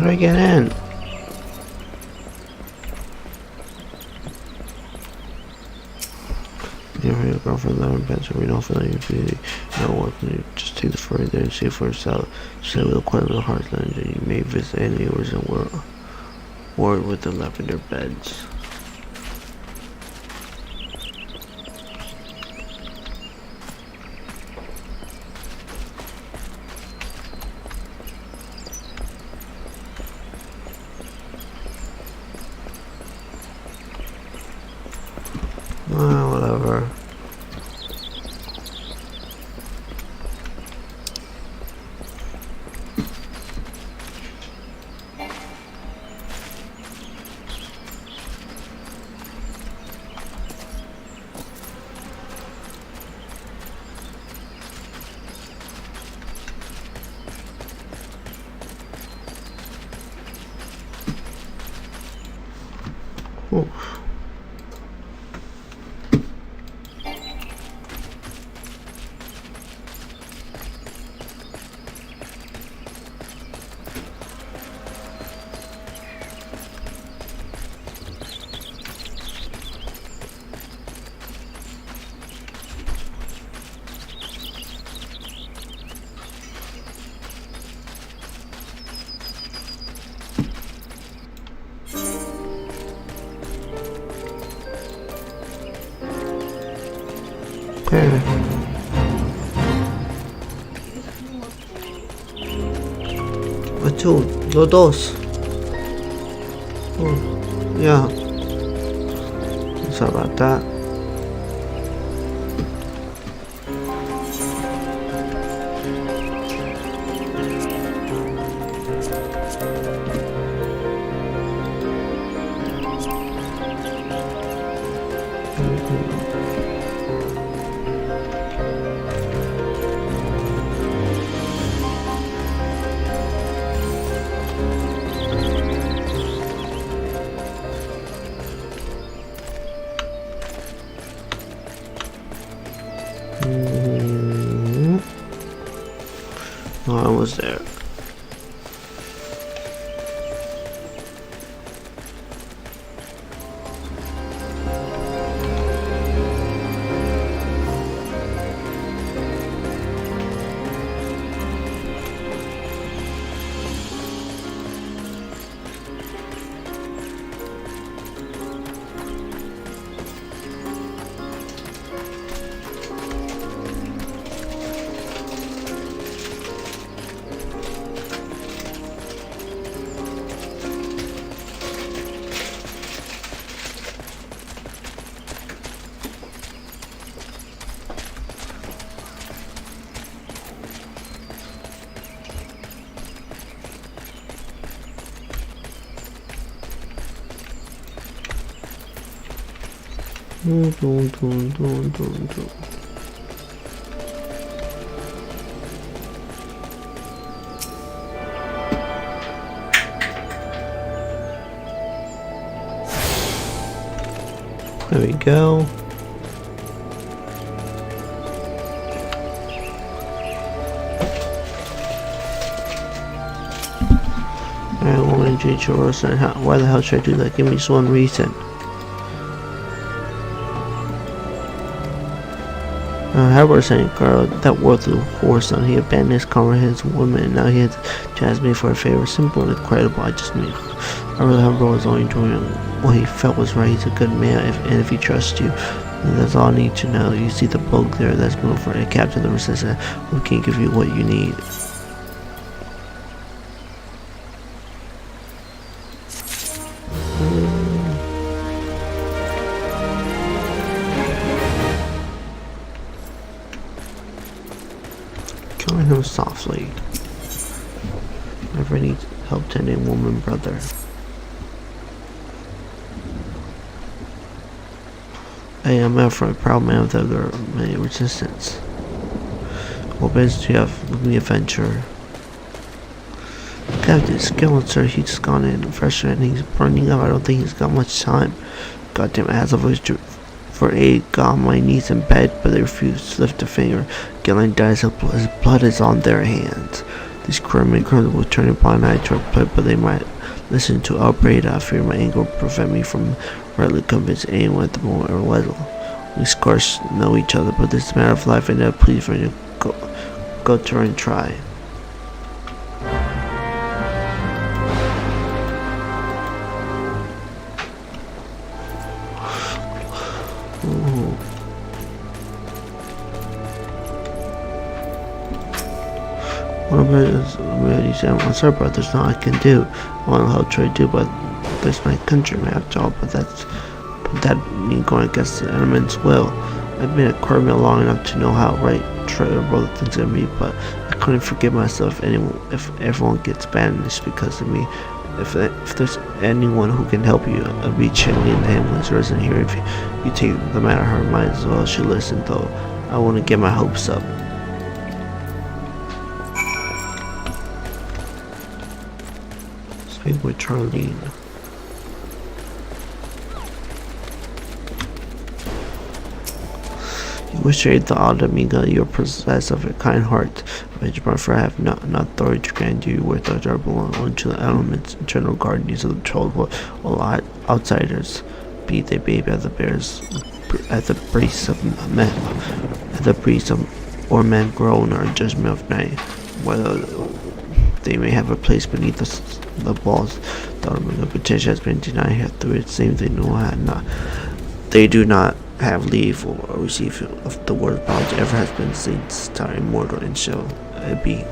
do I get in? You know, your girlfriend living in bed, so we don't feel like if you know what, you just take the ferry there and see for yourself. Say with a quiet little heartland, and you may visit any areas in the world with the lavender beds. Whatever. Oof. Okay. Two, los dos. Oh, yeah. Sorry about that. No, I was there. There we go. I want to change your roster. Why the hell should I do that? Give me just one reason. However, saying Carl, that worthless horse son, he abandoned his comprehensive woman, and now he has to ask me for a favor. Simple and incredible. I really hope Bro was only doing what he felt was right. He's a good man, and if he trusts you, that's all I need to know. You see the boat there, that's moving for a captain of the resistance. We can give you what you need. Killing him softly. Never need help tending woman, brother. I am a proud man of the many resistance. What business do you have with me, adventure? Captain Skeleton, sir, he's just gone in fresh and he's burning up. I don't think he's got much time. Goddamn asshole for aid, got on my knees in bed, but they refused to lift a finger. Gillian dies, his blood is on their hands. These crewmen will turn a blind eye to our plight, but they might listen to our braid. I fear my anger will prevent me from rightly convincing anyone at the moment or little. We scarce know each other, but this is a matter of life and death. Please, friend, go try and try. I'm sorry, but there's nothing I can do. I want to help try to do, but there's my countryman after all. But that means going against the element's will. I've been at Cornwall long enough to know how right terrible the things can be, but I couldn't forgive myself if everyone gets banished because of me. If there's anyone who can help you, I'll be chilling in the ambulance resident here. If you take the matter her might as well she listen, though I want to get my hopes up. Speak with Charlene. You wish to aid the odd amiga, you are possessed of a kind heart. For I have not authority to grant you where those are belong to the elements, internal guardians of the troubled, all outsiders, be they babe at the bears, at the breast of men, at the breast of or men grown or judgment of night, whether they may have a place beneath the balls. The Omega petition has been denied here through it. Same they know had not. They do not have leave or receive of the word of knowledge ever has been since time immortal and shall be.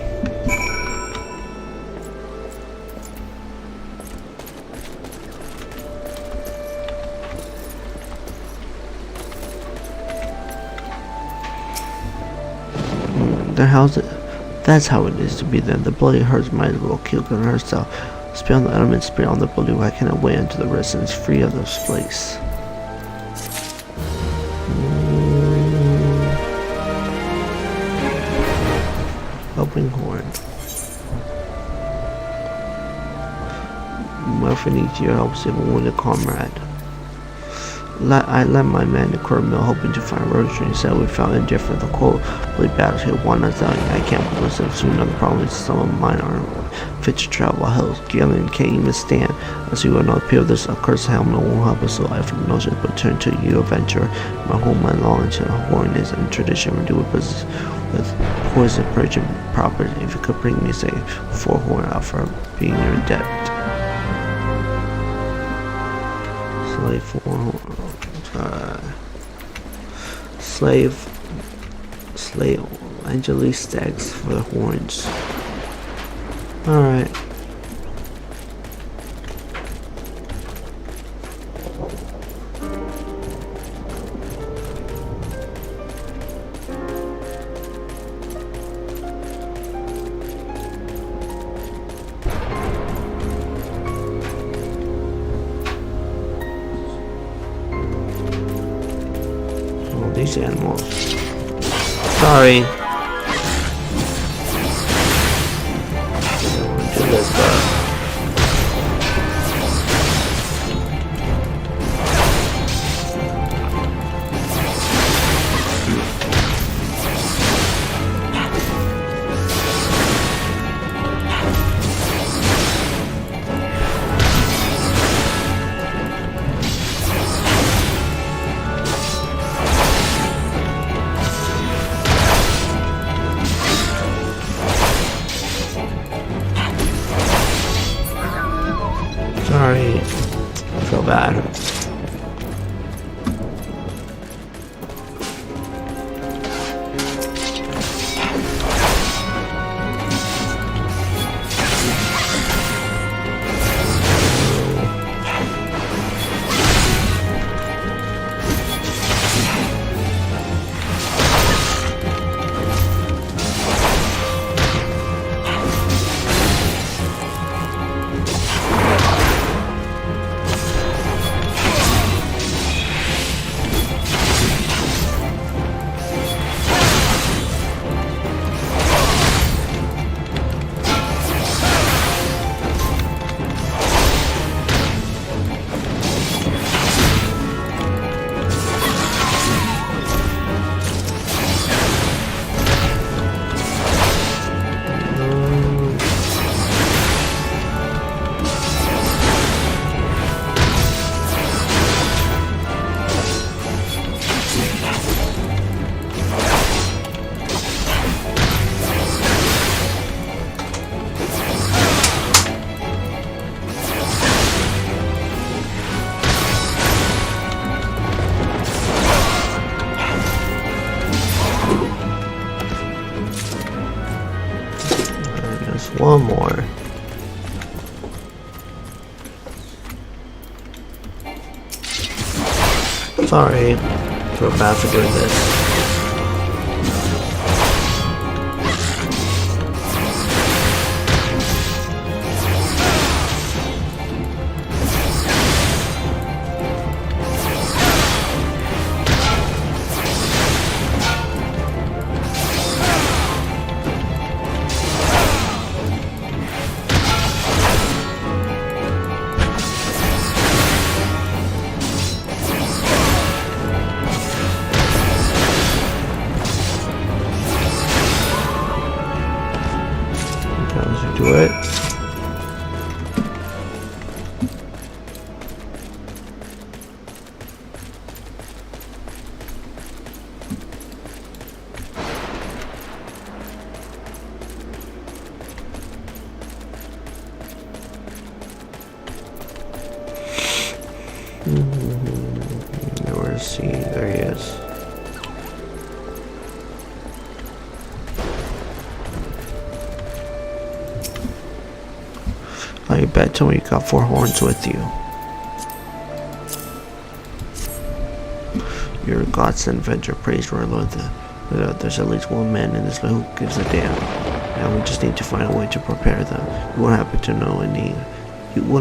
That's how it is to be then. The bloody hurts might as well kill gun herself. Spit on the element, spit on the bloody. Why can't I wait until the residents free of this place? Helping horn. Murphy needs your help save a wounded comrade. I led my men to Cornwall hoping to find Rosary. Instead, we found indifferent. The cold bloody battles hit one us out. I can't believe it. Soon another problem is some of mine are fit to travel. Hell, Galen can't even stand. As you will not appear, this accursed helmet won't help us, so I have no choice but turn to you, adventure. My homeland long to horn is and tradition we do with poison purging property. If you could bring me, say, 4 horn out for being your debt. Slave 4 horn. Slave Angeli stags for the horns. Alright. These animals. Sorry. I don't want to do this, but sorry. I feel bad. Sorry, feel bad for doing this. Do it. Where's he? There he is. Oh, you bet told me you got 4 horns with you. You're a godsend, Venture. Praise our Lord. There's at least one man in this who gives a damn. And we just need to find a way to prepare them. You won't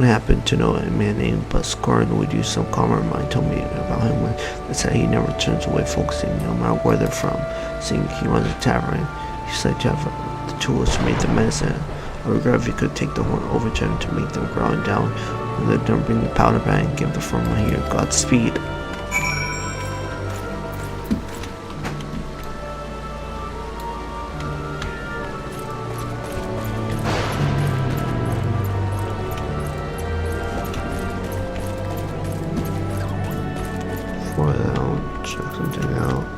happen to know a man named Buscorn would use some calmer mind told me about him when they said he never turns away focusing no matter where they're from. Seeing he runs a tavern, he said to have the tools to make the medicine. I regret if you could take the horn over to him to make them grind down, and let them bring the powder bag and give the formula here. Godspeed. Before that, I'll check something out.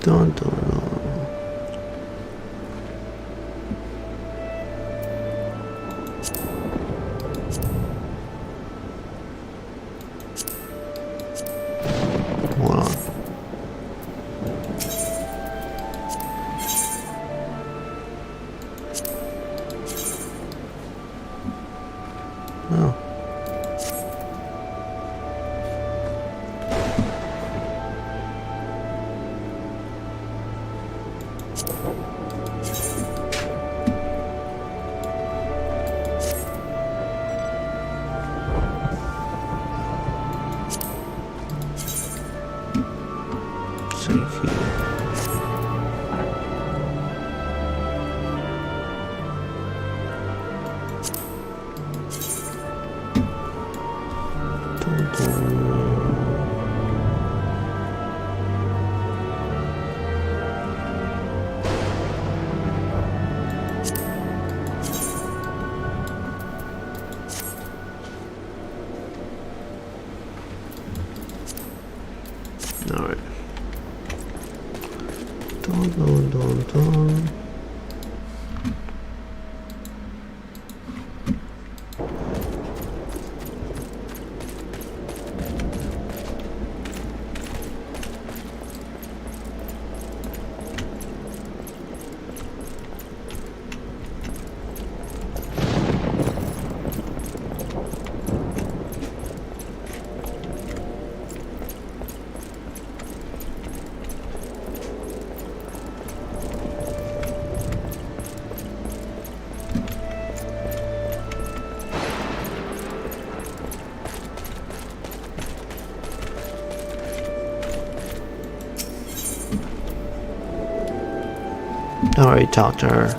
Dun, dun, dun. Hold on. Oh. Save here. Dun, dun. All right. Dun, dun, dun, dun. Alright, talk to her.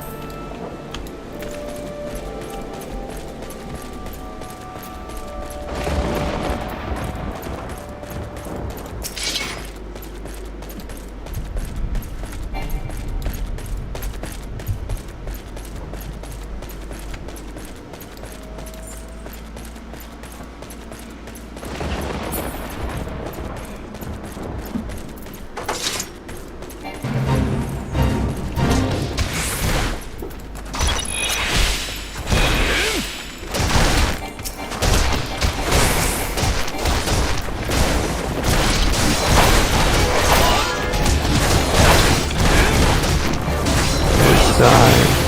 guy.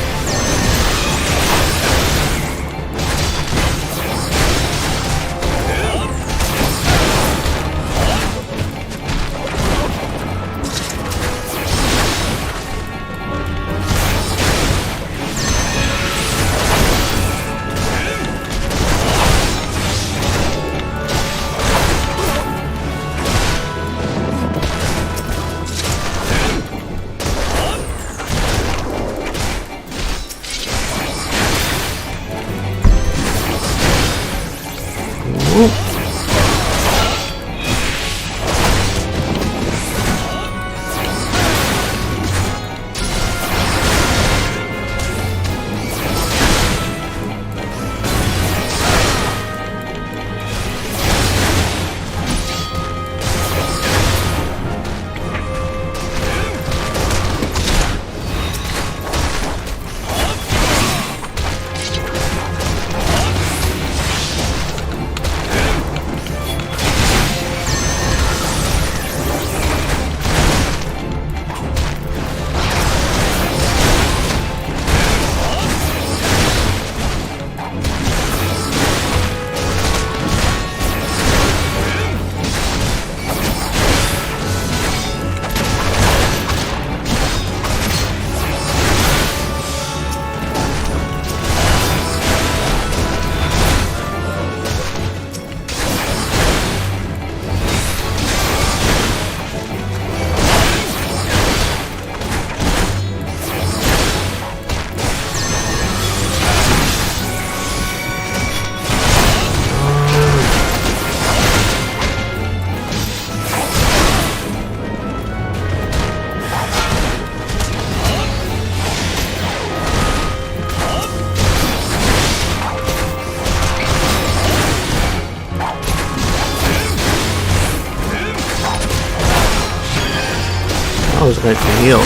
I was going to heal.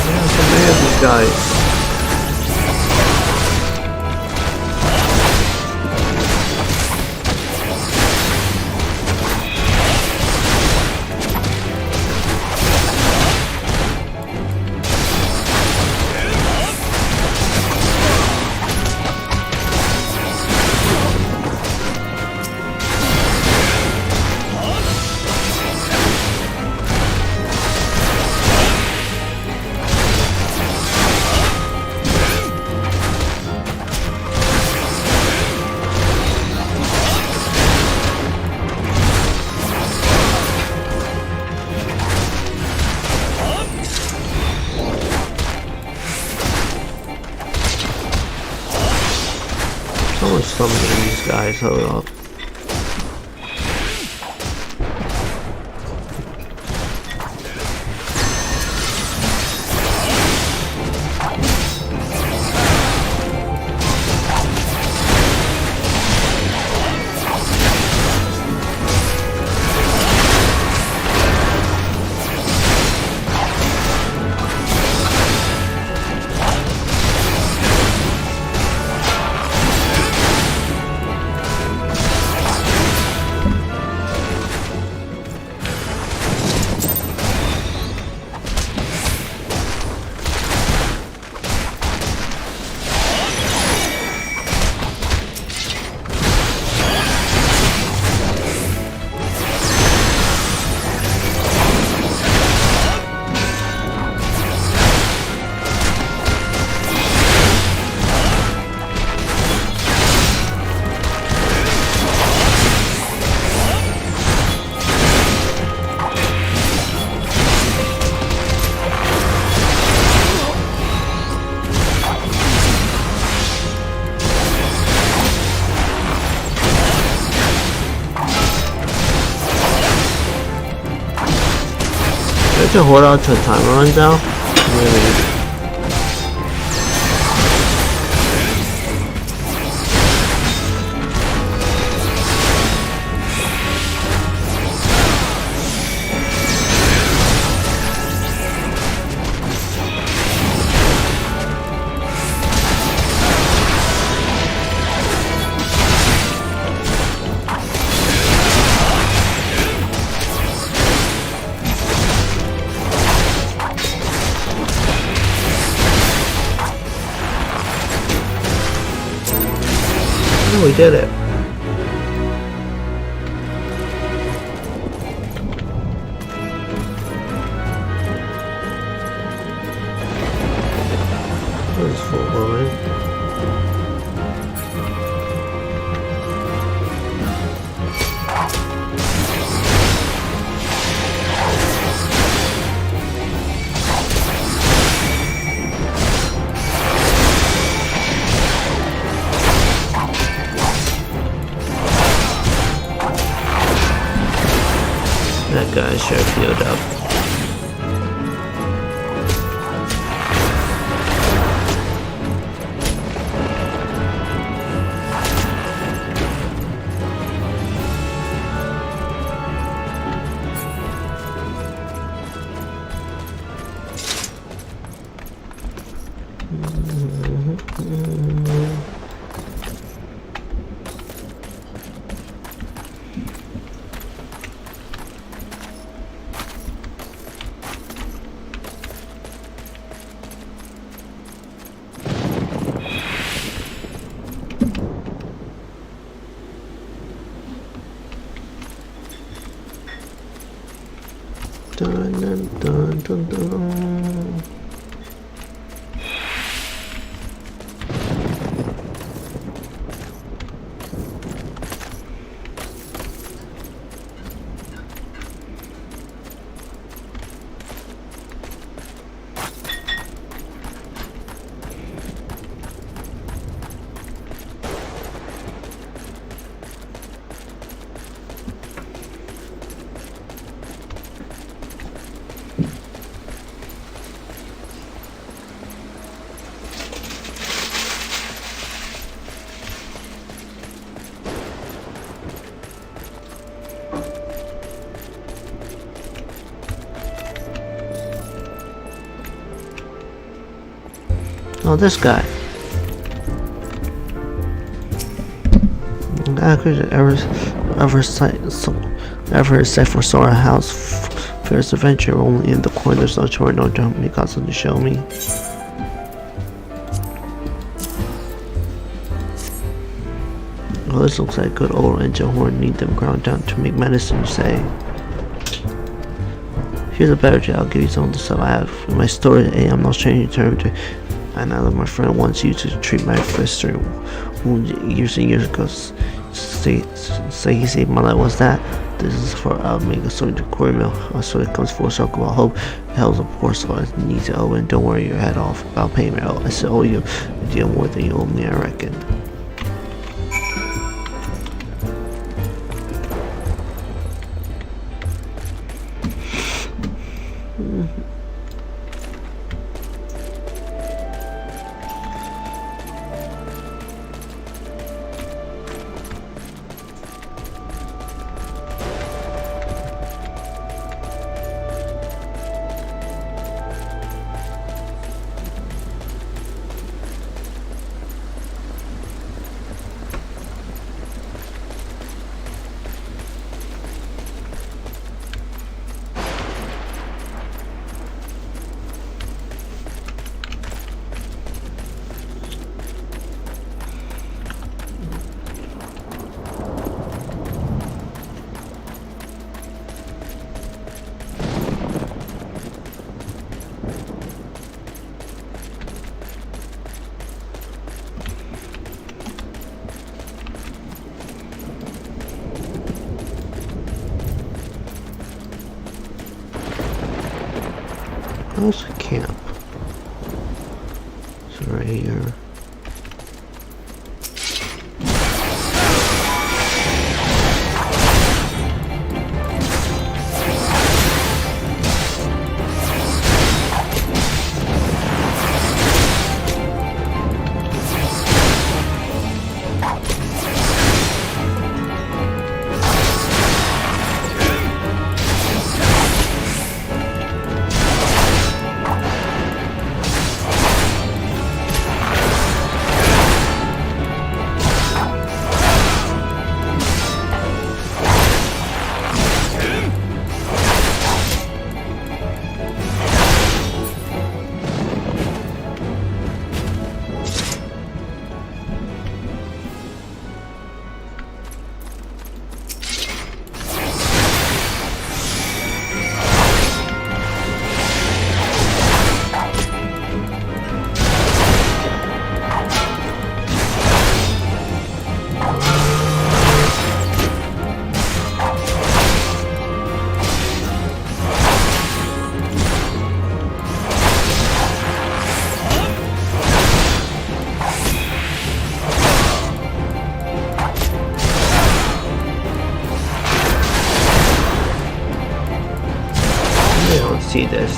Yeah, so many of these guys. Someone's summoning these guys, hold up. To hold out till timer runs out? Really? we did it. This is full line. That guy sure healed up. Dun, dun, dun, dun, dun. Oh, this guy. Ever set for Sora House. First adventure only in the corners, no chore, no jump, because of the show me. Well, this looks like good old engine horn. Need them ground down to make medicine, you say. Here's a better job. I'll give you some of the stuff I have in my store. Hey, I'm not changing term to. I know that my friend wants you to treat my fester wound years and years ago. Say he saved my life. What's that? This is for make a sword to quarry mill. So it comes full circle. I hope hell's a poor soul. I need to owe and don't worry your head off about payment. I still owe you a deal more than you owe me, I reckon. How's the camp? It's right here. see this.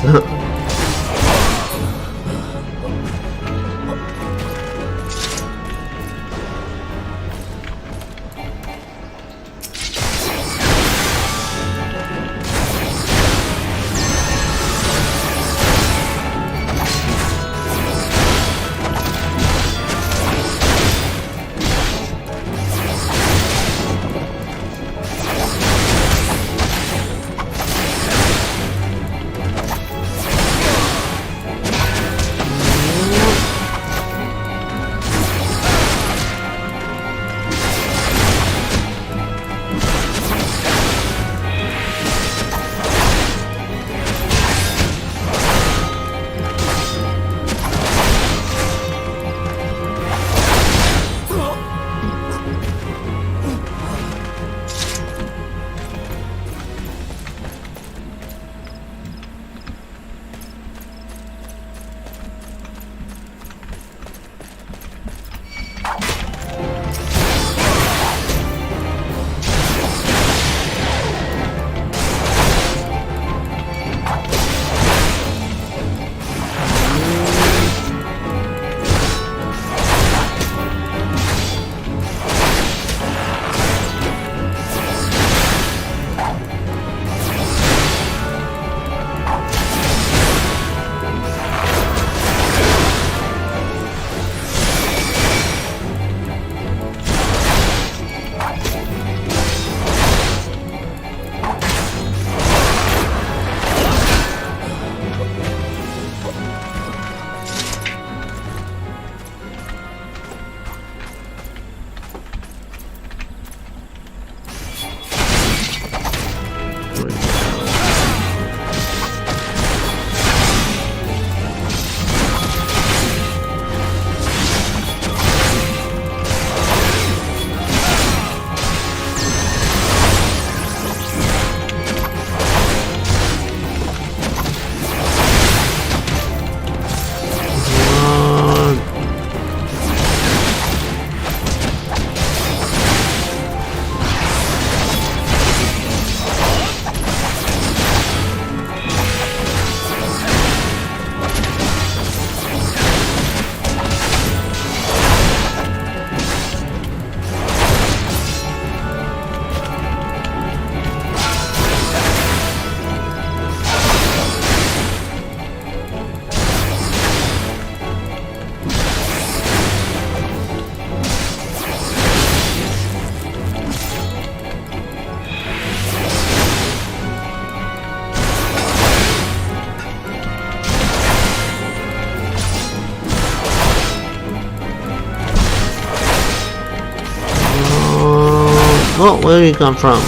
Oh, where did he come from?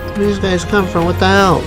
Where did these guys come from? What the hell?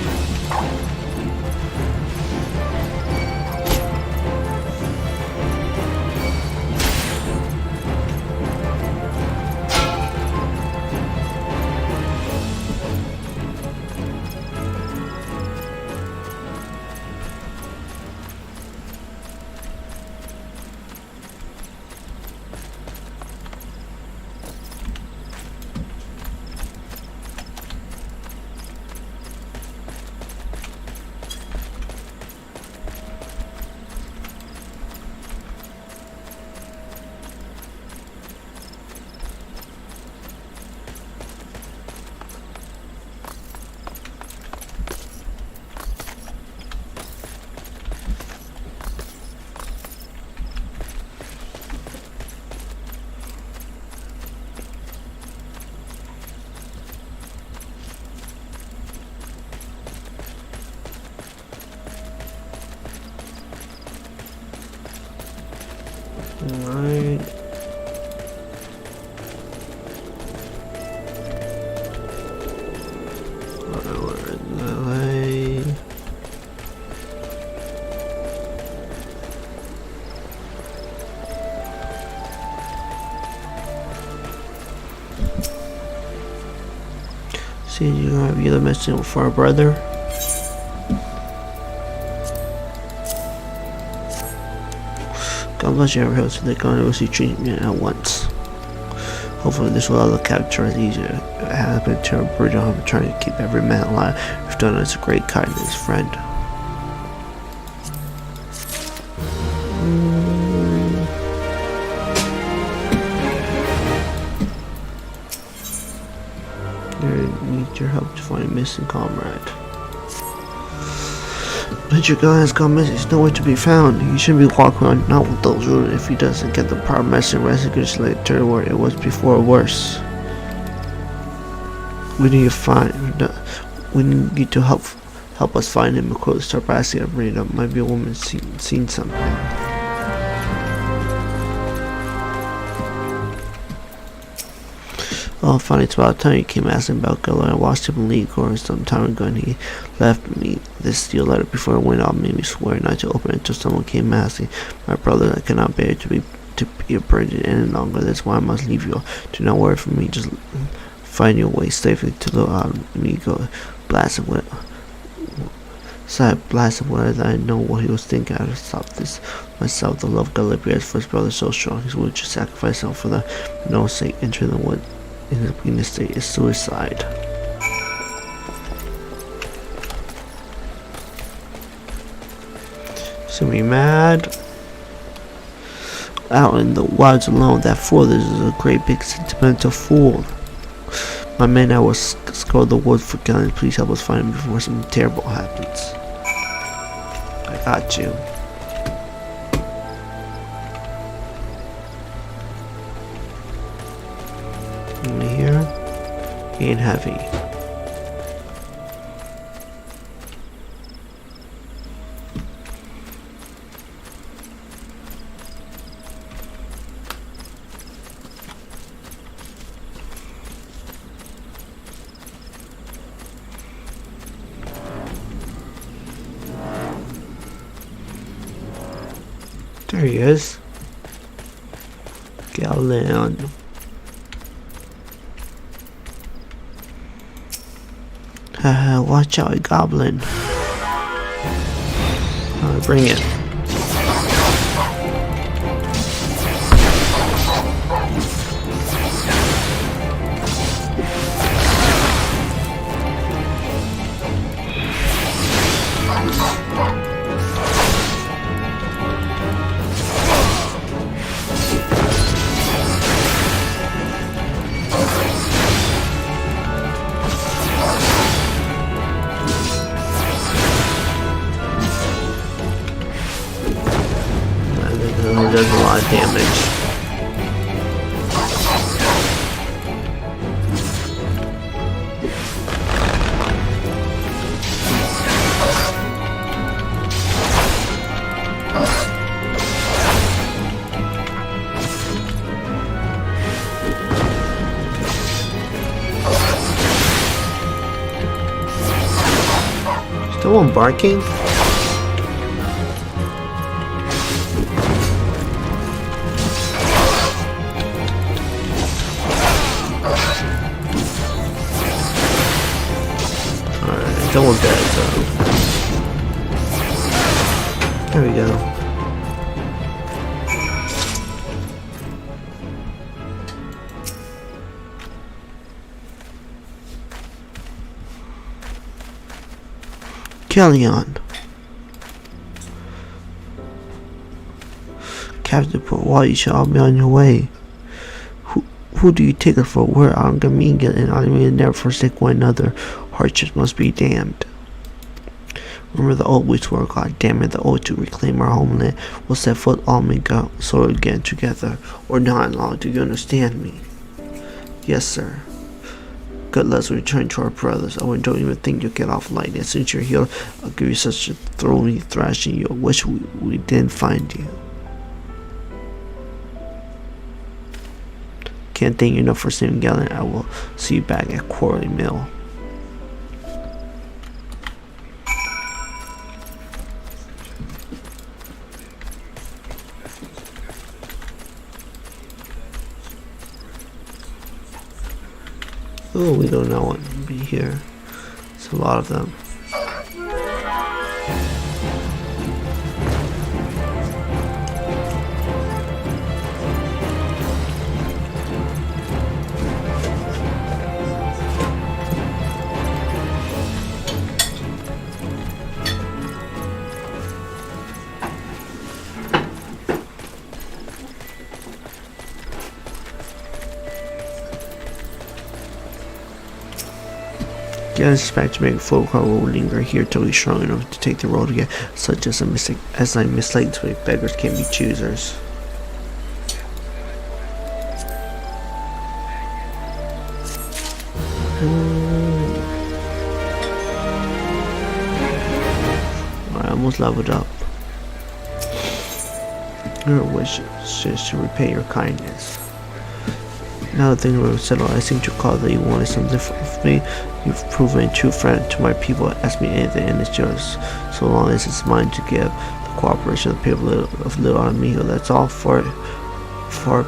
Alright. See, you have the other message for our brother. God bless you, everyone, so they're going to receive treatment at once. Hopefully this will allow the capture as easier. It has been a terrible burden on him trying to keep every man alive. You've done us a great kindness, friend. I need your help to find a missing comrade. But your guy has gone missing. He's nowhere to be found. He shouldn't be walking around not with those rules if he doesn't get the proper message and rescue later where it was before or worse. We need to help us find him. Quickly start by asking him read up. Might be a woman seen something. Oh, finally, it's about time he came asking about Geller. I watched him leave or some time ago, and he left me this steel letter before it went off. Made me swear not to open it until someone came asking. My brother, I cannot bear to be burdened any longer. That's why I must leave you. Do not worry for me. Just find your way safely to the amigo. Blasted with. Blasted with I know what he was thinking. I stop this myself. The love Galibia's first brother so strong. He's willing to sacrifice himself for the no sake. Enter the wood. In his weakness state is suicide. So be mad. Out in the wilds alone, that fool, this is a great big sentimental fool. My men, I will scour the wood for Gillen. Please help us find him before something terrible happens. I got you. Here, ain't heavy. There he is. Galen. Watch out, a goblin. Bring it. Does a lot of damage. Still one barking? Still one dead, so. There we go. Kellyan. Captain Port, you shall be on your way. Who do you take it for? We're Angamiga and Angamiga never forsake one another. Hardships must be damned. Remember the oath we swore, God damn it, the oath to reclaim our homeland. We'll set foot on me, go so again together. Or not, law, do you understand me? Yes, sir. Good, let's return to our brothers. I don't even think you'll get off lightly. Since you're here, I'll give you such a throwy thrashing you'll wish we didn't find you. Can't thank you enough for saving Galen. I will see you back at Quarry Mill. Oh, we don't know what will be here. There's a lot of them. I suspect to make a photocall will linger here till he's strong enough to take the road again, such as I mislike to make beggars can't be choosers. I almost leveled up. Your wish is to repay your kindness. Now that things were settled, I seem to recall that you wanted something from me. You've proven a true friend to my people. Ask me anything and it's yours, so long as it's mine to give. The cooperation of the people of Little Amigo, that's all. Far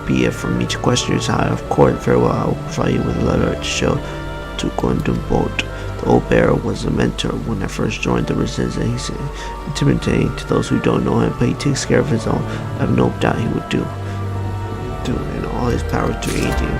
be it from me to question your side of court. Farewell, I will provide you with a letter to show to Gondun Boat. The old bear was a mentor when I first joined the resistance, and he's intimidating to those who don't know him, but he takes care of his own. I have no doubt he would do in all his power to aid you.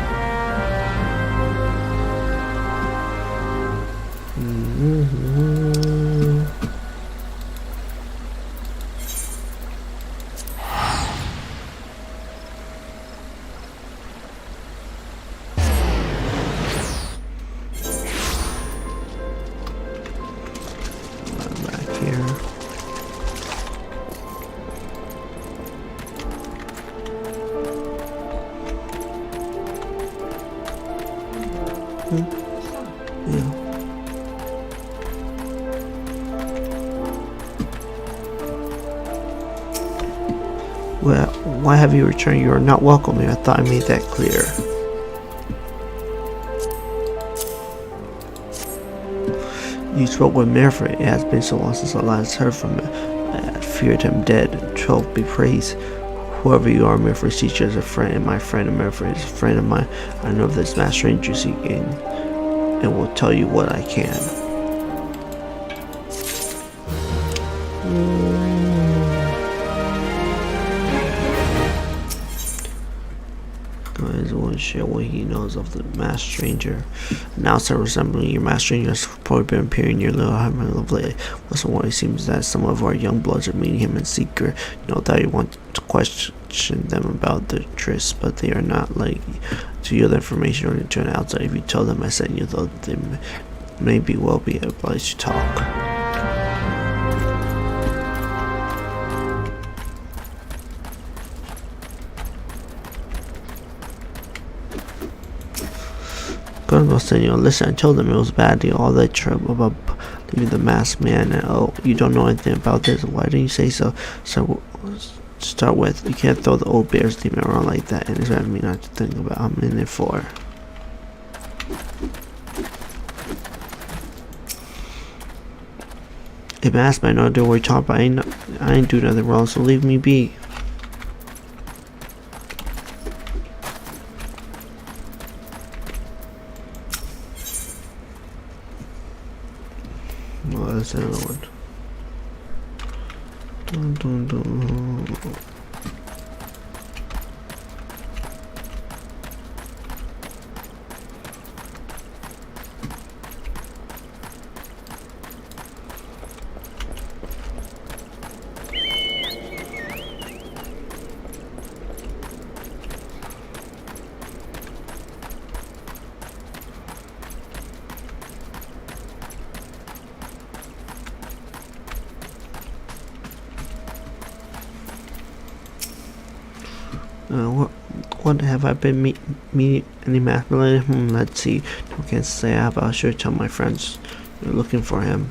Back here. Yeah. Well, why have you returned? You are not welcome here. I thought I made that clear. You spoke with Manfred. It has been so long since I last heard from him. I feared him dead. Troth be praised. Whoever you are, Manfred's teacher is a friend, and my friend of Manfred is a friend of mine. I know of this mad stranger seeking, and will tell you what I can. Guys will share what he knows of the masked stranger. Now start resembling your masked stranger has probably been appearing near Little Amigo of late. What's more, it seems that some of our young bloods are meeting him in secret. No doubt you want to question them about the tryst, but they are not like to yield information or to an outside. If you tell them I sent you, though, they may well be obliged to talk. Colonel Senor, listen, I told them it was bad deal, all that trouble about leaving the masked man, and oh, you don't know anything about this, why didn't you say so? So, to start with, you can't throw the old bear's demon around like that, and expect me not to think about what I'm in it for. A masked man, no, don't worry, Top, I ain't do nothing wrong, so leave me be. Oh, that's another one. Dun, dun, dun. What have I been meeting any masculine? Let's see. No, can't say I have. I'll sure tell my friends you're looking for him.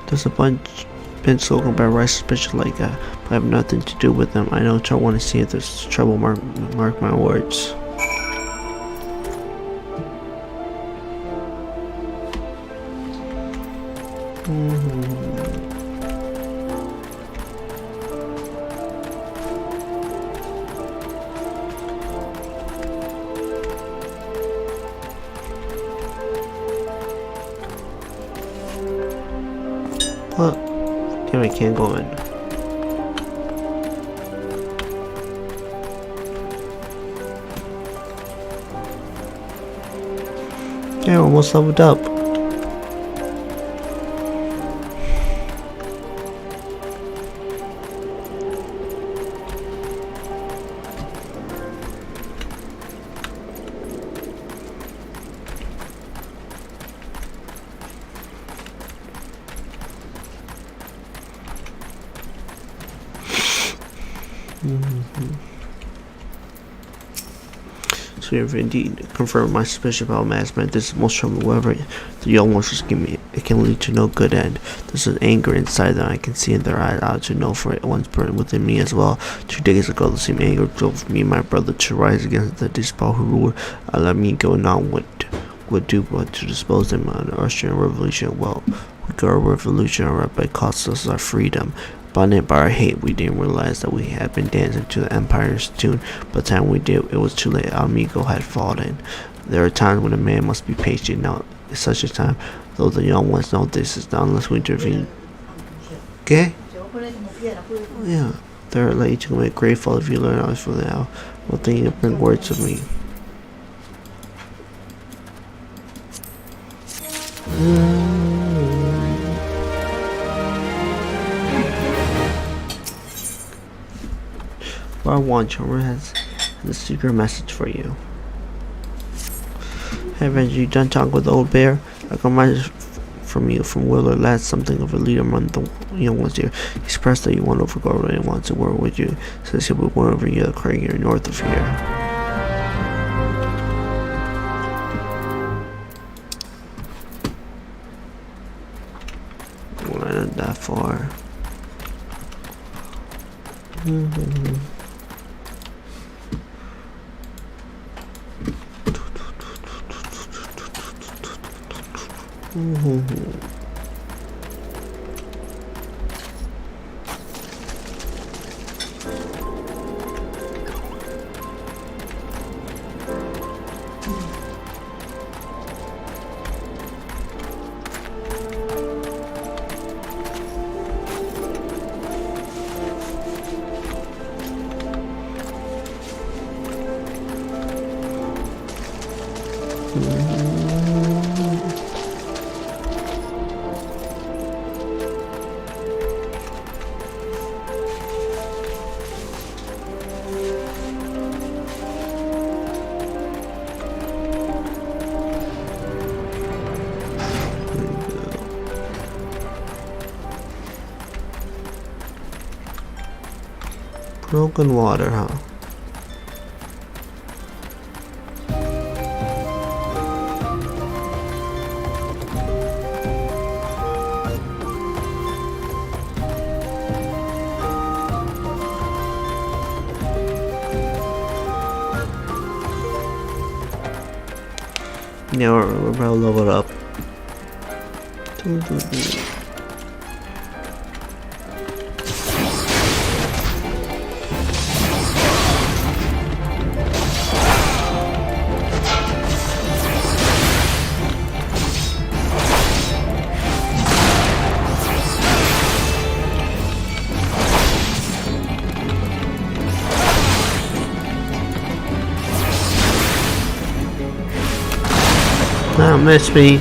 There's a bunch been spoken about rice special like that, but I have nothing to do with them. I know I want to see if there's trouble. Mark my words. What? Damn, I can't go in. Yeah, almost leveled up. We have indeed confirmed my suspicion about Maskman. This is most troubling. Whatever the young ones just give me, it can lead to no good end. There's an anger inside them I can see in their eyes. I ought to know, for it once burned within me as well. 2 days ago, the same anger drove me and my brother to rise against the despot who ruled Alamigo. Now what would do but to dispose them on the Austrian Revolution? Well, we got a revolution, alright, but it cost us our freedom. Bonded by our hate, we didn't realize that we had been dancing to the Empire's tune. By the time we did, it was too late. Amigo had fallen. There are times when a man must be patient. Now is such a time, though the young ones know this is not unless we intervene. Okay? Yeah. They're like to make grateful if you learn how for now. Well, then you bring words to me. Bar 1, Charmer has a secret message for you. Hey Reggie, you done talking with the old bear? I got a message from you from Willard Ladd, something of a leader among the young ones here. He expressed that you want to overgo and wants to work with you. Says he'll be one over here, Craig here north of here. Well, I not that far. Broken water, huh? Now we're about to level it up. Don't miss me.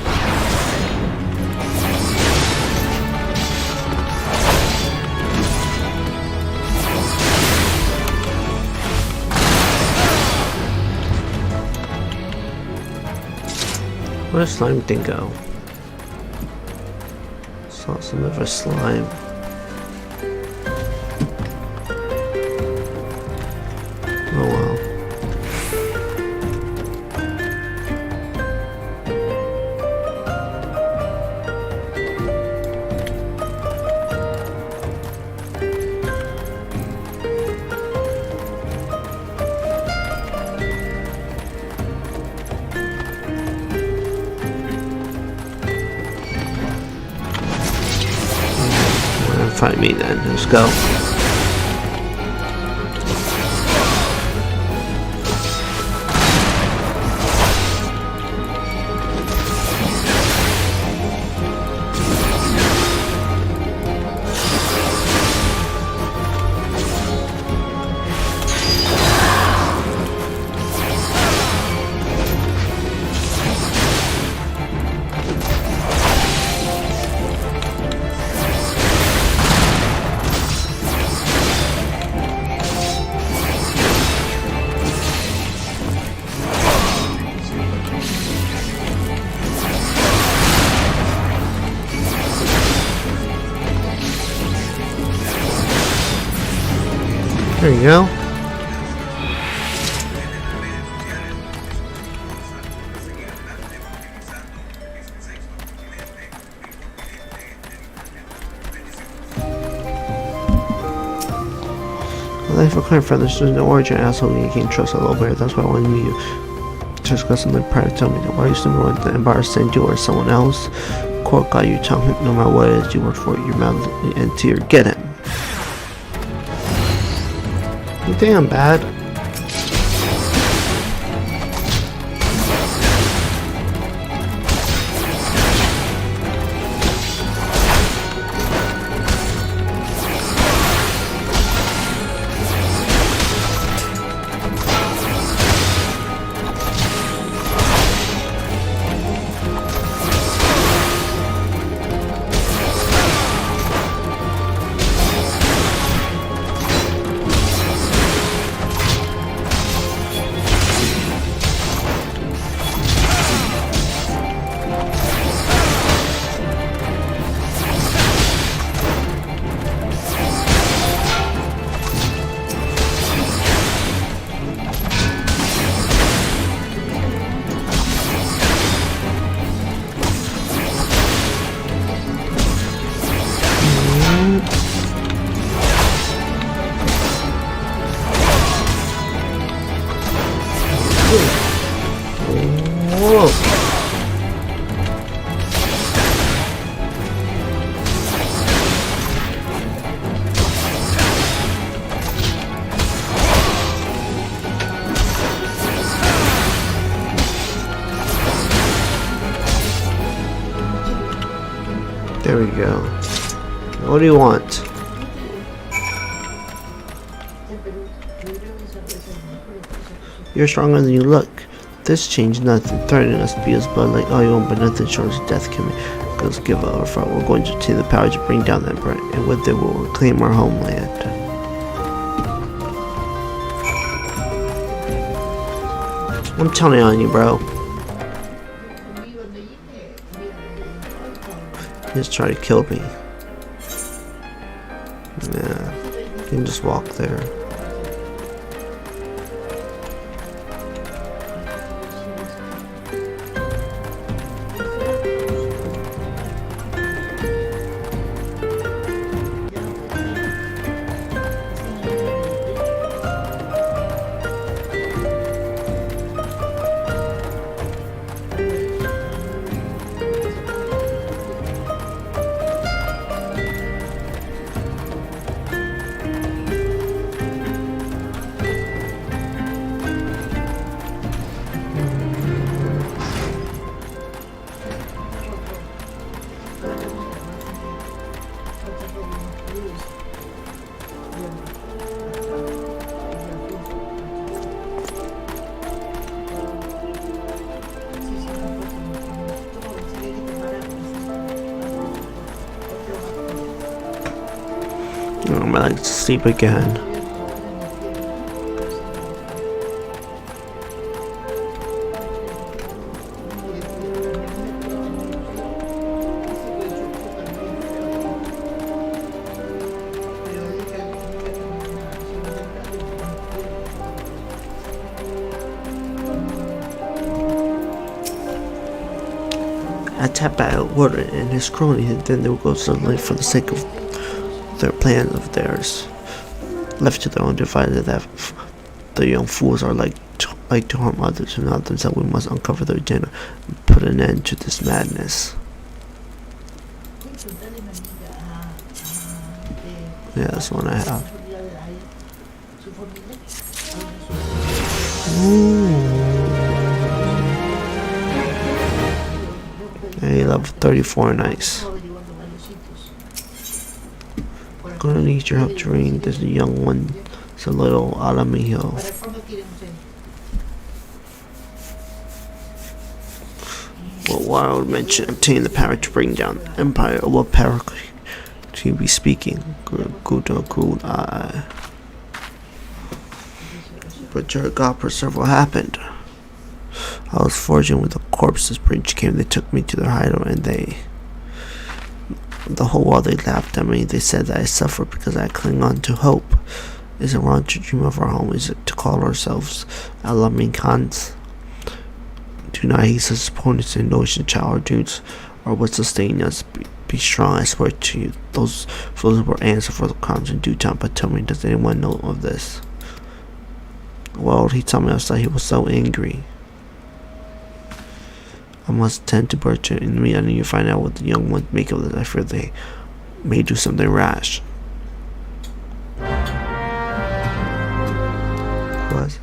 Where'd the slime thing go? Saw some of a slime. Oh well. Fight me then, let's go. There you go. Thanks for clarifying. There's no origin, asshole. You can't trust a little bit. That's why I wanted you to discuss something prior to tell me that. Why you still want the Empire send you or someone else? Court got you. Tell him no matter what it is you work for, your mouth and tear. Get him. You think I'm bad? Whoa. There we go. What do you want? You're stronger than you look. This changed nothing, threatening us to be as blood like all you want, but nothing short of death can make us give up our fight. We're going to obtain the power to bring down that Emperor, and with it we'll reclaim our homeland. I'm telling on you, bro. Just try to kill me. Yeah, you can just walk there. I'm like to sleep again. I tap out Warden and his crony, and then they will go suddenly for the sake of their plan of theirs. Left to their own devices, that the young fools are like to harm others and not themselves. We must uncover their agenda and put an end to this madness. Yeah, that's one I have. Hey, level 34, nice. Gonna need your help to read. There's a young one. It's a little Alamijo. Well, what I would mention, obtain the power to bring down the Empire. What power could you be speaking? Good eye. But your God preserve what happened. I was foraging with the corpses. Bridge came. They took me to their hideout, and the whole while they laughed at me. They said that I suffer because I cling on to hope. Is it wrong to dream of our home? Is it to call ourselves Alamin Khans? Do not hate such opponents and notion child or dreams, or what sustain us Be strong, I swear to you. Those fools will answer for the crimes in due time, but tell me, does anyone know of this? Well, he told me outside he was so angry. I must tend to Bertrand and me. I need to find out what the young ones make of this. I fear they may do something rash. What?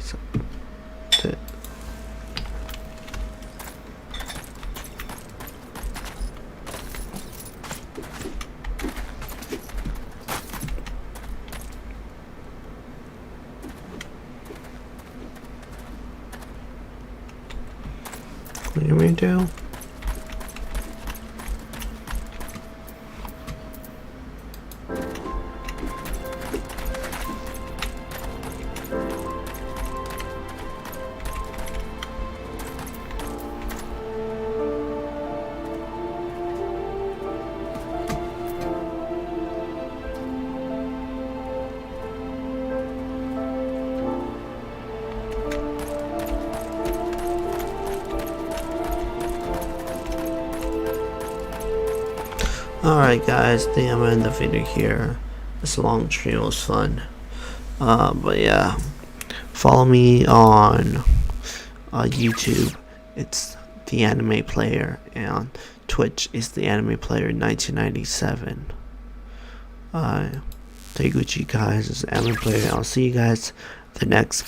What do you mean do? Alright guys, I think I'm gonna end the video here. This long stream was fun. But yeah, follow me on YouTube. It's The Anime Player, and on Twitch is The Anime Player 1997. Taguchi guys, it's The Anime Player. I'll see you guys the next video.